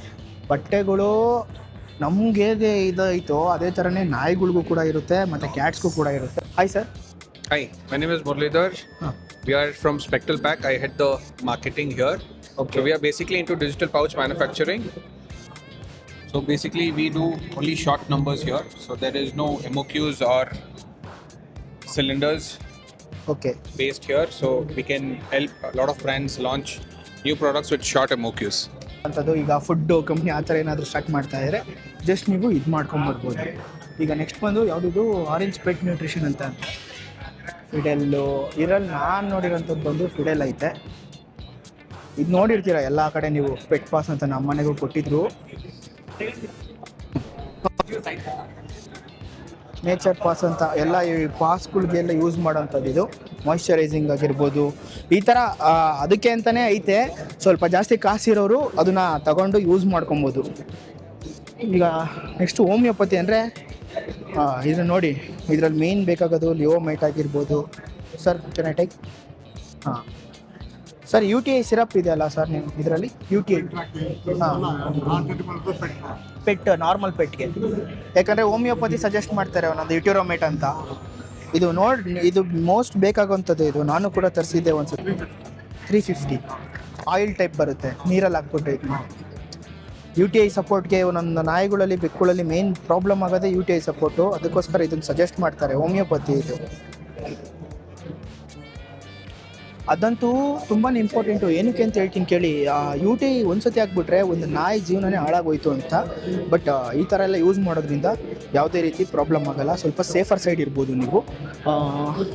ಬಟ್ಟೆಗಳು ನಮ್ಗೆ ಹೇಗೆ ಇದಾಯಿತೋ ಅದೇ ಥರನೇ ನಾಯಿಗಳಿಗೂ ಕೂಡ ಇರುತ್ತೆ ಮತ್ತು ಕ್ಯಾಟ್ಸ್ಗೂ ಕೂಡ ಇರುತ್ತೆ. Hi sir. Hi, my name is Muralidhar. We are from Spectral Pack. I head the marketing here. Okay. So we are basically into digital pouch manufacturing. So basically we do only short numbers here. So there is no MOQs or cylinders okay. based here. So we can help a lot of brands launch new products with short MOQs. ಅಂಥದ್ದು ಈಗ food company ಆ ಥರ ಏನಾದರೂ start ಮಾಡ್ತಾ ಇದ್ದರೆ just ನೀವು ಇದು ಮಾಡ್ಕೊಂಬರ್ಬೋದು. ಈಗ ನೆಕ್ಸ್ಟ್ ಬಂದು ಯಾವುದಿದು ಆರೆಂಜ್ ಪೆಟ್ ನ್ಯೂಟ್ರಿಷನ್ ಅಂತ. ಫಿಡೆಲ್ಲು ಇದರಲ್ಲಿ ನಾನು ನೋಡಿರೋಂಥದ್ದು ಬಂದು ಫಿಡೆಲ್ ಐತೆ. ಇದು ನೋಡಿರ್ತೀರ ಎಲ್ಲ ಕಡೆ ನೀವು, ಪೆಟ್ ಪಾಸ್ ಅಂತ ನಮ್ಮ ಮನೆಗೂ ಕೊಟ್ಟಿದ್ರು. ನೇಚರ್ ಪಾಸ್ ಅಂತ ಎಲ್ಲ ಈ ಪಾಸ್ಗಳಿಗೆಲ್ಲ ಯೂಸ್ ಮಾಡೋಂಥದ್ದು. ಇದು ಮಾಯ್ಶ್ಚರೈಸಿಂಗ್ ಆಗಿರ್ಬೋದು ಈ ಥರ ಅದಕ್ಕೆ ಅಂತಲೇ ಐತೆ. ಸ್ವಲ್ಪ ಜಾಸ್ತಿ ಕಾಸಿರೋರು ಅದನ್ನು ತಗೊಂಡು ಯೂಸ್ ಮಾಡ್ಕೊಬೋದು. ಈಗ ನೆಕ್ಸ್ಟ್ ಹೋಮಿಯೋಪತಿ ಅಂದರೆ ಇದು ನೋಡಿ, ಇದರಲ್ಲಿ ಮೇಯ್ನ್ ಬೇಕಾಗೋದು ಲಿಯೋಮೈಟ್ ಆಗಿರ್ಬೋದು. ಸರ್ ಕೆನೆಟೈಕ್. ಹಾಂ ಸರ್, UTI ಸಿರಪ್ ಇದೆಯಲ್ಲ ಸರ್ ನೀವು ಇದರಲ್ಲಿ? UTI ಪೆಟ್, ನಾರ್ಮಲ್ ಪೆಟ್ಗೆ. ಯಾಕಂದರೆ ಹೋಮಿಯೋಪತಿ ಸಜೆಸ್ಟ್ ಮಾಡ್ತಾರೆ ಒಂದೊಂದು ಯುಟಿರೋಮೇಟ್ ಅಂತ. ಇದು ಇದು ಮೋಸ್ಟ್ ಬೇಕಾಗುವಂಥದ್ದು. ಇದು ನಾನು ಕೂಡ ತರಿಸಿದ್ದೆ ಒಂದ್ಸತಿ. 350 ಆಯಿಲ್ ಟೈಪ್ ಬರುತ್ತೆ, ನೀರಲ್ಲಿ ಹಾಕ್ಬಿಟ್ಟು ಇದು ಮಾಡಿ. UTI ಸಪೋರ್ಟ್ಗೆ ಒಂದೊಂದು ನಾಯಿಗಳಲ್ಲಿ ಬೆಕ್ಕುಗಳಲ್ಲಿ ಮೇನ್ ಪ್ರಾಬ್ಲಮ್ ಆಗೋದೇ UTI ಸಪೋರ್ಟು. ಅದಕ್ಕೋಸ್ಕರ ಇದನ್ನು ಸಜೆಸ್ಟ್ ಮಾಡ್ತಾರೆ ಹೋಮಿಯೋಪತಿ. ಇದು ಅದಂತೂ ತುಂಬಾ ಇಂಪಾರ್ಟೆಂಟು. ಏನಕ್ಕೆ ಅಂತ ಹೇಳ್ತೀನಿ ಕೇಳಿ. UTI ಒಂದ್ಸತಿ ಹಾಕ್ಬಿಟ್ರೆ ಒಂದು ನಾಯಿ ಜೀವನನೇ ಹಾಳಾಗೋಯ್ತು ಅಂತ. ಬಟ್ ಈ ಥರ ಎಲ್ಲ ಯೂಸ್ ಮಾಡೋದ್ರಿಂದ ಯಾವುದೇ ರೀತಿ ಪ್ರಾಬ್ಲಮ್ ಆಗೋಲ್ಲ. ಸ್ವಲ್ಪ ಸೇಫರ್ ಸೈಡ್ ಇರ್ಬೋದು ನೀವು.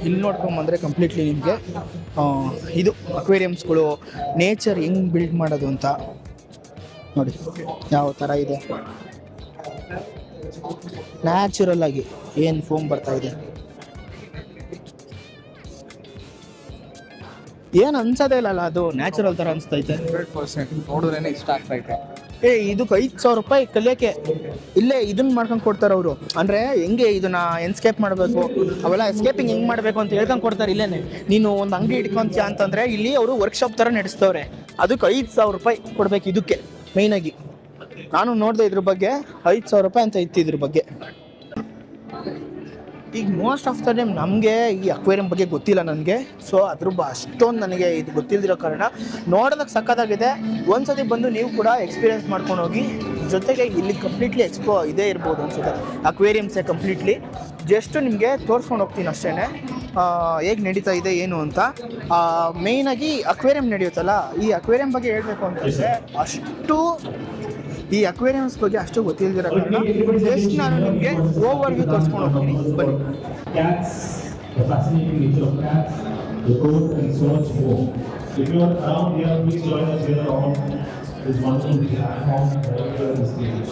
ಇಲ್ಲಿ ನೋಡ್ಕೊಂಬಂದರೆ ಕಂಪ್ಲೀಟ್ಲಿ ನಿಮಗೆ ಇದು ಅಕ್ವೇರಿಯಮ್ಸ್ಗಳು ನೇಚರ್ ಹೆಂಗೆ ಬಿಲ್ಡ್ ಮಾಡೋದು ಅಂತ ನೋಡಿ ಯಾವ ಥರ ಇದೆ. ನ್ಯಾಚುರಲ್ ಆಗಿ ಏನು ಫೋಮ್ ಬರ್ತಾ ಇದೆ, ಏನು ಅನ್ಸೋದೇ ಇಲ್ಲ. ಅದು ನ್ಯಾಚುರಲ್ ಥರ ಅನಿಸ್ತೈತೆ. 100% ನೋಡಿದ್ರೇನೆ ಇಷ್ಟ ಆಗ್ತೈತೆ. ಇದಕ್ಕೆ 5,000 ರೂಪಾಯಿ ಕಲಿಯೋಕ್ಕೆ ಇಲ್ಲೇ ಇದನ್ನ ಮಾಡ್ಕೊಂಡು ಕೊಡ್ತಾರೆ ಅವರು. ಅಂದರೆ ಹೆಂಗೆ ಇದನ್ನ ಎಸ್ಕೇಪ್ ಮಾಡಬೇಕು, ಅವೆಲ್ಲ ಎಸ್ಕೇಪಿಂಗ್ ಹೆಂಗೆ ಮಾಡಬೇಕು ಅಂತ ಹೇಳ್ಕೊಂಡು ಕೊಡ್ತಾರೆ. ಇಲ್ಲೇನೆ ನೀನು ಒಂದು ಅಂಗಡಿ ಇಟ್ಕೊಂತೀಯ ಅಂತಂದರೆ ಇಲ್ಲಿ ಅವರು ವರ್ಕ್ಶಾಪ್ ಥರ ನಡೆಸ್ತವ್ರೆ. ಅದಕ್ಕೆ 5,000 ರೂಪಾಯಿ ಕೊಡಬೇಕು. ಇದಕ್ಕೆ ಮೇಯ್ನಾಗಿ ನಾನು ನೋಡಿದೆ ಇದ್ರ ಬಗ್ಗೆ 5,000 ರೂಪಾಯಿ ಅಂತ ಇತ್ತು ಇದ್ರ ಬಗ್ಗೆ. ಈಗ ಮೋಸ್ಟ್ ಆಫ್ ದ ಟೈಮ್ ನಮಗೆ ಈ ಅಕ್ವೇರಿಯಂ ಬಗ್ಗೆ ಗೊತ್ತಿಲ್ಲ ನನಗೆ. ಸೊ ಅಷ್ಟೊಂದು ನನಗೆ ಇದು ಗೊತ್ತಿಲ್ದಿರೋ ಕಾರಣ ನೋಡೋದಕ್ಕೆ ಸಕ್ಕತ್ತಾಗಿದೆ. ಒಂದ್ಸತಿ ಬಂದು ನೀವು ಕೂಡ ಎಕ್ಸ್ಪೀರಿಯೆನ್ಸ್ ಮಾಡ್ಕೊಂಡು ಹೋಗಿ. ಜೊತೆಗೆ ಇಲ್ಲಿ ಕಂಪ್ಲೀಟ್ಲಿ ಇದೇ ಇರ್ಬೋದು ಅನ್ಸುತ್ತೆ, ಅಕ್ವೇರಿಯಮ್ಸೇ ಕಂಪ್ಲೀಟ್ಲಿ. ಜಸ್ಟ್ ನಿಮಗೆ ತೋರಿಸ್ಕೊಂಡು ಹೋಗ್ತೀನಿ ಅಷ್ಟೇ ಹೇಗೆ ನಡೀತಾ ಇದೆ ಏನು ಅಂತ. ಮೇಯ್ನಾಗಿ ಅಕ್ವೇರಿಯಂ ನಡೆಯುತ್ತಲ್ಲ, ಈ ಅಕ್ವೇರಿಯಂ ಬಗ್ಗೆ ಹೇಳಬೇಕು ಅಂತಂದರೆ ಈ ಅಕ್ವೇರಿಯಮ್ಸ್ ಬಗ್ಗೆ ಅಷ್ಟು ಗೊತ್ತಿಲ್ದಿರೋ ಕಾರಣ ಜಸ್ಟ್ ನಾನು ನಿಮಗೆ ಓವರ್ ವ್ಯೂ ತೋರಿಸ್ಕೊಂಡು ಹೋಗ್ತೀನಿ. ಬನ್ನಿ. Cats, the fascinating nature of cats, the growth and so much more. If you are around here, please join us here on this wonderful platform right here on the stage.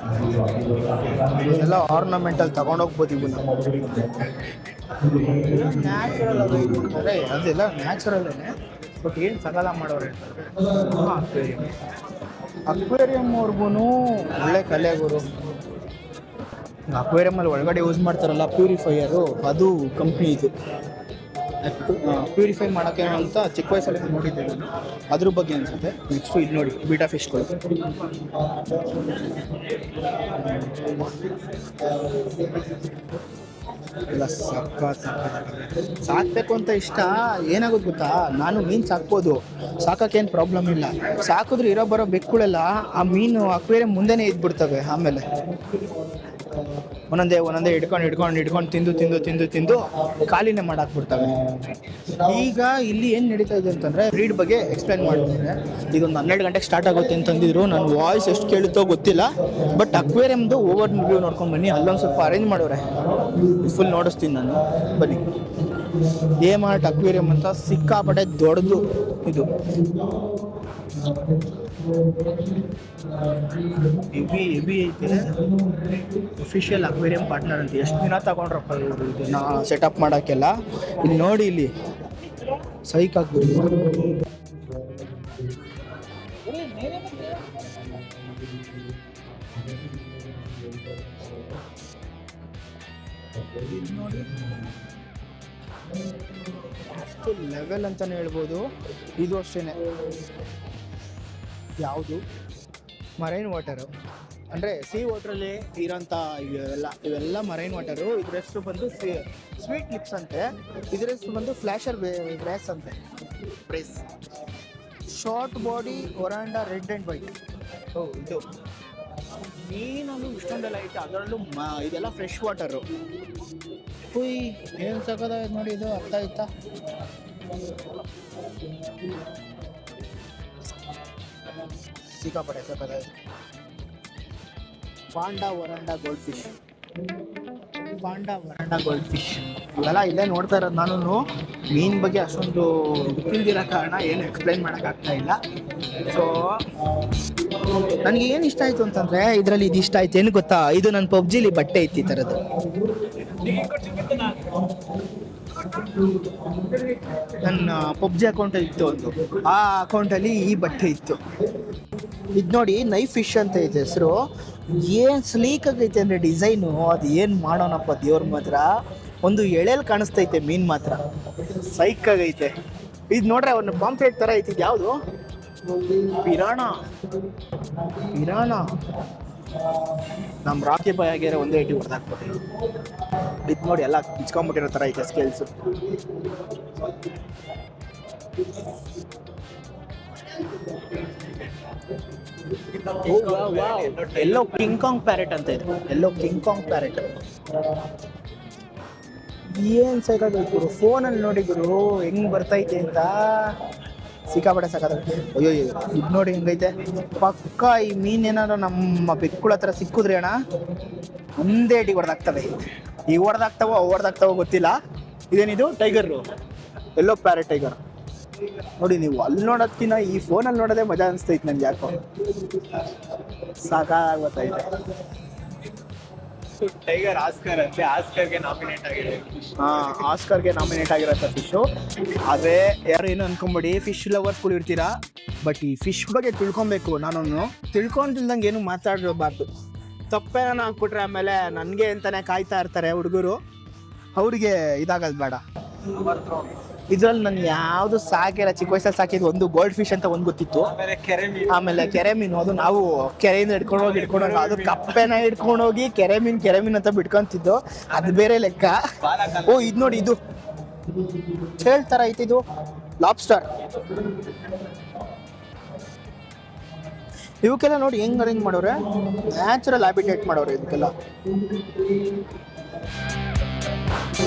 As we talk about ಎಲ್ಲ ಆರ್ನಮೆಂಟಲ್ಲಿ ತಗೊಂಡೋಗ್ಬೋದು. ಇವು natural ಆಗಿ ಅಂದರೆ ಅದೆಲ್ಲ ನ್ಯಾಚುರಲ್ಲೇ. But ಏನು ಸಗಲ ಮಾಡೋರು aquarium ಅವ್ರಿಗೂ ಒಳ್ಳೆ ಕಲೆಗಳು. ಅಕ್ವೇರಿಯಮಲ್ಲಿ ಒಳಗಡೆ ಯೂಸ್ ಮಾಡ್ತಾರಲ್ಲ ಪ್ಯೂರಿಫೈಯರು, ಅದು ಕಂಪ್ನಿ ಇದು. ಪ್ಯೂರಿಫೈ ಮಾಡೋಕ್ಕೆ ಅಂತ ಚಿಕ್ಕ ವಯಸ್ಸಲ್ಲಿ ನೋಡಿದ್ದೆ ನಾನು, ಅದ್ರ ಬಗ್ಗೆ ಅನಿಸುತ್ತೆ. ನೆಕ್ಸ್ಟು ಇದು ನೋಡಿ ಬೀಟಾ ಫಿಶ್ಗಳು. ಎಲ್ಲ ಸಾಕಬೇಕು ಅಂತ ಇಷ್ಟ. ಏನಾಗೋದು ಗೊತ್ತಾ, ನಾನು ಮೀನು ಸಾಕ್ಬೋದು, ಸಾಕೋಕ್ಕೇನು ಪ್ರಾಬ್ಲಮ್ ಇಲ್ಲ. ಸಾಕಿದ್ರೆ ಇರೋ ಬರೋ ಬೆಕ್ಕುಗಳೆಲ್ಲ ಆ ಮೀನು ಅಕ್ವೇರಿಯಂ ಮುಂದೆನೇ ಇದ್ಬಿಡ್ತವೆ. ಆಮೇಲೆ ಒಂದೊಂದೇ ಹಿಡ್ಕೊಂಡು ತಿಂದು ಖಾಲಿನೇ ಮಾಡಾಕ್ಬಿಡ್ತವೆ. ಈಗ ಇಲ್ಲಿ ಏನು ನಡೀತಾ ಇದೆ ಅಂತಂದರೆ ಬ್ರೀಡ್ ಬಗ್ಗೆ ಎಕ್ಸ್ಪ್ಲೈನ್ ಮಾಡಿದ್ರೆ ಇದೊಂದು 12 ಗಂಟೆಗೆ ಸ್ಟಾರ್ಟ್ ಆಗುತ್ತೆ ಅಂತಂದಿದ್ರು. ನನ್ನ ವಾಯ್ಸ್ ಎಷ್ಟು ಕೇಳುತ್ತೋ ಗೊತ್ತಿಲ್ಲ. ಬಟ್ ಅಕ್ವೇರಿಯಮ್ದು ಓವರ್ ವ್ಯೂ ನೋಡ್ಕೊಂಡು ಬನ್ನಿ. ಅಲ್ಲೊಂದು ಸ್ವಲ್ಪ ಅರೇಂಜ್ ಮಾಡೋರೆ, ಫುಲ್ ನೋಡಿಸ್ತೀನಿ ನಾನು. ಬನ್ನಿ. ಎ ಮಾರ್ಟ್ ಅಕ್ವೇರಿಯಂ ಅಂತ ಸಿಕ್ಕಾಪಟ್ಟೆ ದೊಡ್ಡದು ಇದು. ಹೆವಿ ಐತೆ. ಅಫಿಷಿಯಲ್ ಅಕ್ವೇರಿಯಂ ಪಾರ್ಟ್ನರ್ ಅಂತ. ಎಷ್ಟು ದಿನ ತಗೊಂಡ್ರಪ್ಪ ಇವರು ಇದನ್ನ ಸೆಟಪ್ ಮಾಡೋಕ್ಕೆಲ್ಲ. ಇಲ್ಲಿ ನೋಡಿ, ಇಲ್ಲಿ ಸೈಕ್ ಆಗ್ಬೋದು. ಅಷ್ಟು ಲೆವೆಲ್ ಅಂತಲೇ ಹೇಳ್ಬೋದು. ಇದು ಅಷ್ಟೇ, ಯಾವುದು ಮರೈನ್ ವಾಟರು, ಅಂದರೆ ಸಿ ವಾಟ್ರಲ್ಲಿ ಇರೋಂಥ ಇವೆಲ್ಲ ಮರೈನ್ ವಾಟರು. ಇದ್ರ ಹೆಸರು ಬಂದು ಸ್ವೀಟ್ ಲಿಪ್ಸ್ ಅಂತೆ. ಇದ್ರ ಹೆಸರು ಬಂದು ಫ್ಲ್ಯಾಶರ್ ಬ್ರೇಸ್ ಅಂತೆ. Wrasse short body oranda red and white. ಇದು ಮೀನಲ್ಲೂ ಇಷ್ಟೊಂದೆಲ್ಲ ಐತೆ, ಅದರಲ್ಲೂ ಇದೆಲ್ಲ ಫ್ರೆಶ್ ವಾಟರು. ಹುಯ್ ಏನು ಸಕದ ನೋಡಿ, ಇದು ಅರ್ಥ ಆಯ್ತಾ? ಸಿಕ್ಕಾಪಟ್ಟೆ ಸಕದ. Panda oranda goldfish, panda oranda goldfish ಇವೆಲ್ಲ ಇಲ್ಲೇ ನೋಡ್ತಾ ಇರೋದು. ನಾನು ಮೀನ್ ಬಗ್ಗೆ ಅಷ್ಟೊಂದು ಗೊತ್ತಿಲ್ದಿರೋ ಕಾರಣ ಏನು ಎಕ್ಸ್ಪ್ಲೈನ್ ಮಾಡೋಕ್ಕಾಗ್ತಾ ಇಲ್ಲ. ಸೊ ನನಗೆ ಏನು ಇಷ್ಟ ಆಯಿತು ಅಂತಂದರೆ, ಇದರಲ್ಲಿ ಇದು ಇಷ್ಟ ಆಯ್ತು. ಏನು ಗೊತ್ತಾ, ಇದು ನನ್ನ ಪಬ್ಜಿಲಿ ಬಟ್ಟೆ ಐತಿ ಈ ಥರದ್ದು. ನನ್ನ ಪಬ್ಜಿ ಅಕೌಂಟ್ ಇತ್ತು ಒಂದು, ಆ ಅಕೌಂಟಲ್ಲಿ ಈ ಬಟ್ಟೆ ಇತ್ತು. ಇದು ನೋಡಿ, ನೈಫ್ ಫಿಶ್ ಅಂತ ಐತೆ ಹೆಸರು. ಏನು ಸ್ಲೀಕ್ ಆಗೈತೆ ಅಂದರೆ ಡಿಸೈನು, ಅದು ಏನು ಮಾಡೋಣಪ್ಪ ದೇವ್ರ ಮಾತ್ರ. ಒಂದು ಎಳೆಯಲ್ಲಿ ಕಾಣಿಸ್ತೈತೆ ಮೀನು ಮಾತ್ರ, ಸೈಕ್ ಆಗೈತೆ. ಇದು ನೋಡ್ರೆ ಒಂದು ಪಾಂಪ್ಲೆಟ್ ಥರ ಐತಿ. ಇದು ಯಾವುದು? ಪಿರಾಣ. ನಮ್ಮ ರಾಕಿ ಬಾಯ್ ಆಗ್ಯಾರ ಒಂದೇ ಐಟಿ ಹೊಡೆದಾಕ್ಬೋದು. ಇದು ನೋಡಿ, ಎಲ್ಲ ಕಿಚ್ಕೊಂಬಿಟ್ಟಿರೋ ಥರ ಐತೆ ಸ್ಕೇಲ್ಸು. ಎಲ್ಲೋ ಕಿಂಗ್ ಕಾಂಗ್ ಪ್ಯಾರೆಟ್ ಅಂತ ಇದೆ. ಎಲ್ಲೋ ಕಿಂಗ್ ಕಾಂಗ್ ಪ್ಯಾರೆಟ್ ಏನು ಸಾಕಾಗೈತೆ ಗುರು. ಫೋನಲ್ಲಿ ನೋಡಿ ಗುರು ಹೆಂಗೆ ಬರ್ತೈತೆ ಅಂತ. ಸಿಕ್ಕಾಪಟ್ಟೆ ಸಾಕಾಗುತ್ತೆ. ಅಯ್ಯೋ ಇದು ನೋಡಿ ಹೆಂಗೈತೆ. ಪಕ್ಕ ಈ ಮೀನೇನಾದ್ರು ನಮ್ಮ ಬೆಕ್ಕುಳ ಹತ್ರ ಸಿಕ್ಕಿದ್ರೆ ಅಣ್ಣ ಒಂದೇ ಅಡಿ ಹೊಡೆದಾಗ್ತವೆ. ಈಗ ಹೊಡೆದಾಗ್ತಾವೋ ಗೊತ್ತಿಲ್ಲ. ಇದೇನಿದು? ಟೈಗರು, ಎಲ್ಲೋ ಪ್ಯಾರೆಟ್ ಟೈಗರ್. ನೋಡಿ, ನೀವು ಅಲ್ಲಿ ನೋಡೋದಕ್ಕಿಂತ ಈ ಫೋನಲ್ಲಿ ನೋಡೋದೇ ಮಜಾ ಅನಿಸ್ತೈತೆ ನನಗೆ. ಯಾಕೋ ಸಾಕಾಗ್ಬತ್ತೈತೆ. ಟೈಗರ್ ಆಸ್ಕರ್ ಅಂತೆ, ಆಸ್ಕರ್ಗೆ ನಾಮಿನೇಟ್ ಆಗಿದೆ. ಆಸ್ಕರ್ಗೆ ನಾಮಿನೇಟ್ ಆಗಿರೋಂಥ ಫಿಶು. ಆದರೆ ಯಾರು ಏನು ಅನ್ಕೊಂಬೇಡಿ, ಫಿಶ್ ಲವರ್ಸ್ಗಳು ಇರ್ತೀರಾ, ಬಟ್ ಈ ಫಿಶ್ ಬಗ್ಗೆ ತಿಳ್ಕೊಬೇಕು. ನಾನು ತಿಳ್ಕೊಂಡಿಲ್ದಂಗೆ ಏನು ಮಾತಾಡಬಾರ್ದು. ತಪ್ಪೇನ ಹಾಕ್ಬಿಟ್ರೆ ಆಮೇಲೆ ನನಗೆ ಅಂತಲೇ ಕಾಯ್ತಾ ಇರ್ತಾರೆ ಹುಡುಗರು. ಅವ್ರಿಗೆ ಇದಾಗೋದು ಬೇಡ. ಇದ್ರಲ್ಲಿ ನಾನು ಯಾವುದು ಸಾಕಿಲ್ಲ. ಚಿಕ್ಕ ವಯಸ್ಸಲ್ಲಿ ಸಾಕಿದ್ದು ಒಂದು ಗೋಲ್ಡ್ ಫಿಶ್ ಅಂತ ಒಂದು ಗೊತ್ತಿತ್ತು. ಆಮೇಲೆ ಕೆರೆ ಮೀನು, ಅದು ನಾವು ಕೆರೆಯಿಂದ ಹಿಡ್ಕೊಂಡೋಗಿ ಅದು ಕಪ್ಪೆನ ಹಿಡ್ಕೊಂಡೋಗಿ ಕೆರೆ ಮೀನು ಅಂತ ಬಿಟ್ಕೊಂತಿದ್ದು, ಅದು ಬೇರೆ ಲೆಕ್ಕ. ಓ ಇದು ನೋಡಿ, ಇದು ಚೇಳ್ ಥರ ಐತಿ. ಇದು ಲಾಬ್ಸ್ಟರ್. ಇವಕ್ಕೆಲ್ಲ ನೋಡಿ ಹೆಂಗ್ ಅರೇಂಜ್ ಮಾಡೋರೆ, ನ್ಯಾಚುರಲ್ ಹ್ಯಾಬಿಟೇಟ್ ಮಾಡೋರೆ ಇದಕ್ಕೆಲ್ಲ.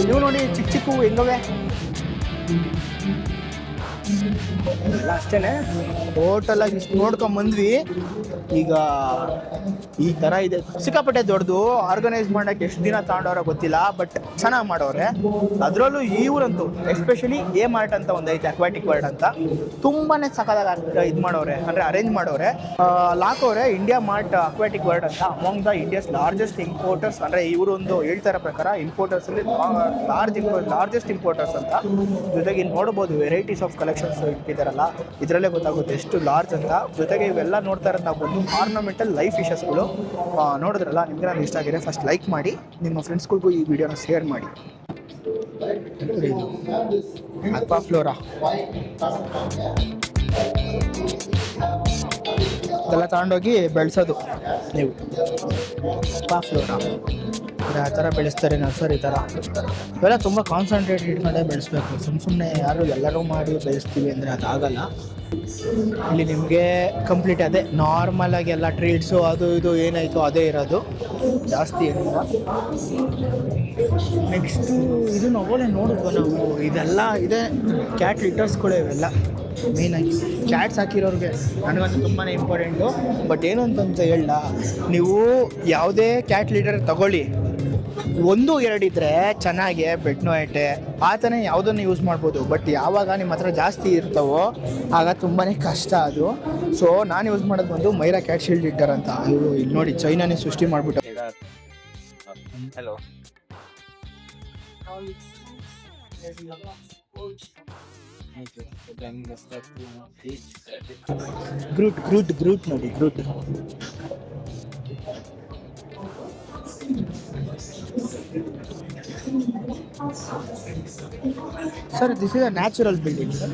ನೀವು ನೋಡಿ ಚಿಕ್ಕ ಹೆಂಗವೆ ಎಲ್ಲ ಅಷ್ಟೇನೆ. ಟೋಟಲಾಗಿ ಇಷ್ಟು ನೋಡ್ಕೊಂಬಂದ್ವಿ. ಈಗ ಈ ಥರ ಇದೆ, ಸಿಕ್ಕಾಪಟ್ಟೆ ದೊಡ್ಡದು. ಆರ್ಗನೈಸ್ ಮಾಡೋಕ್ಕೆ ಎಷ್ಟು ದಿನ ತಗೊಂಡವ್ರೋ ಗೊತ್ತಿಲ್ಲ, ಬಟ್ ಚೆನ್ನಾಗಿ ಮಾಡೋರೆ. ಅದರಲ್ಲೂ ಇವರಂತೂ ಎಸ್ಪೆಷಲಿ ಎ ಮಾರ್ಟ್ ಅಂತ ಒಂದು ಐತೆ, ಅಕ್ವಾಟಿಕ್ ವರ್ಲ್ಡ್ ಅಂತ. ತುಂಬಾ ಸಖತ್ತಾಗಿ ಇದು ಮಾಡೋರೆ, ಅಂದರೆ ಅರೇಂಜ್ ಮಾಡೋರೆ. ಹಾಕೋರೆ ಇಂಡಿಯಾ ಮಾರ್ಟ್ ಅಕ್ವಾಟಿಕ್ ವರ್ಲ್ಡ್ ಅಂತ, among the India's largest importers. ಅಂದರೆ ಇವರೊಂದು ಹೇಳ್ತಾರ ಪ್ರಕಾರ ಇಂಪೋರ್ಟರ್ಸಲ್ಲಿ ಲಾರ್ಜೆಸ್ಟ್ ಇಂಪೋರ್ಟರ್ಸ್ ಅಂತ. ಜೊತೆಗೆ ಇಲ್ಲಿ ನೋಡ್ಬೋದು ವೆರೈಟೀಸ್ ಆಫ್ ಕಲೆಕ್ಷನ್ಸ್ ಇಟ್ಟಿದ್ದಾರಲ್ಲ, ಇದರಲ್ಲೇ ಗೊತ್ತಾಗುತ್ತೆ ಎಷ್ಟು ಲಾರ್ಜ್ ಅಂತ. ಜೊತೆಗೆ ಇವೆಲ್ಲ ನೋಡ್ತಾ ಇರೋದು ನಾವು ಬಂದು ಆರ್ನಮೆಂಟಲ್ ಲೈಫ್ ಫಿಶಸ್ಗಳು. ನೋಡಿದ್ರಲ್ಲ, ನಿಮ್ಗೆ ನಾನು ಇಷ್ಟ ಆಗಿದೆ ಫಸ್ಟ್ ಲೈಕ್ ಮಾಡಿ, ನಿಮ್ಮ ಫ್ರೆಂಡ್ಸ್ಗಳಿಗೂ ಈ ವಿಡಿಯೋನ ಶೇರ್ ಮಾಡಿ. ಅಕ್ವಾಫ್ಲೋರಾ ಇದೆಲ್ಲ ತಗೊಂಡೋಗಿ ಬೆಳೆಸೋದು ನೀವು. ಅಕ್ವಾಫ್ಲೋರಾ ಆ ಥರ ಬೆಳೆಸ್ತಾರೆ, ನರ್ಸರಿ ಥರ. ಇವೆಲ್ಲ ತುಂಬ ಕಾನ್ಸಂಟ್ರೇಟ್ ಇಟ್ಕೊಂಡೇ ಬೆಳೆಸ್ಬೇಕು. ಸುಮ್ಮನೆ ಯಾರು ಎಲ್ಲರೂ ಮಾಡಿ ಬೆಳೆಸ್ತೀವಿ ಅಂದರೆ ಅದಾಗಲ್ಲ. ಇಲ್ಲಿ ನಿಮಗೆ ಕಂಪ್ಲೀಟ್ ಅದೇ ನಾರ್ಮಲಾಗಿ ಎಲ್ಲ ಟ್ರೀಟ್ಸು ಅದು ಇದು ಏನಾಯಿತು ಅದೇ ಇರೋದು, ಜಾಸ್ತಿ ಏನಿಲ್ಲ. ನೆಕ್ಸ್ಟು ಇದು ನಾವೇ ನೋಡಿದ್ವು ನಾವು. ಇದೆಲ್ಲ ಇದೆ ಕ್ಯಾಟ್ ಲಿಟರ್ಸ್ಗಳು. ಇವೆಲ್ಲ ಮೇಯ್ನಾಗಿ ಕ್ಯಾಟ್ಸ್ ಹಾಕಿರೋರಿಗೆ ನನಗಂತೂ ತುಂಬಾ ಇಂಪಾರ್ಟೆಂಟು. ಬಟ್ ಏನು ಅಂತಂತ ಹೇಳ, ನೀವು ಯಾವುದೇ ಕ್ಯಾಟ್ ಲೀಡರ್ ತಗೊಳ್ಳಿ, ಒಂದು ಎರಡಿದ್ರೆ ಚೆನ್ನಾಗಿ ಬೆಡ್ ನೋಯಟೆ ಆ ಥರ ಯಾವುದನ್ನು ಯೂಸ್ ಮಾಡ್ಬೋದು. ಬಟ್ ಯಾವಾಗ ನಿಮ್ಮ ಹತ್ರ ಜಾಸ್ತಿ ಇರ್ತಾವೋ ಆಗ ತುಂಬಾ ಕಷ್ಟ ಅದು. ಸೊ ನಾನು ಯೂಸ್ ಮಾಡೋದು ಬಂದು ಮೈರಾ ಕ್ಯಾಟ್ ಶೀಲ್ಡ್ ಹಿಟ್ಟರ್ ಅಂತ. ಇವರು ಇಲ್ಲಿ ನೋಡಿ ಚೈನಾನೇ ಸೃಷ್ಟಿ ಮಾಡಿಬಿಟ್ಟು. Hello. ಗ್ರೂಟ್ ನೋಡಿ ಗ್ರೂಟ್. Sir, this is a natural building, sir.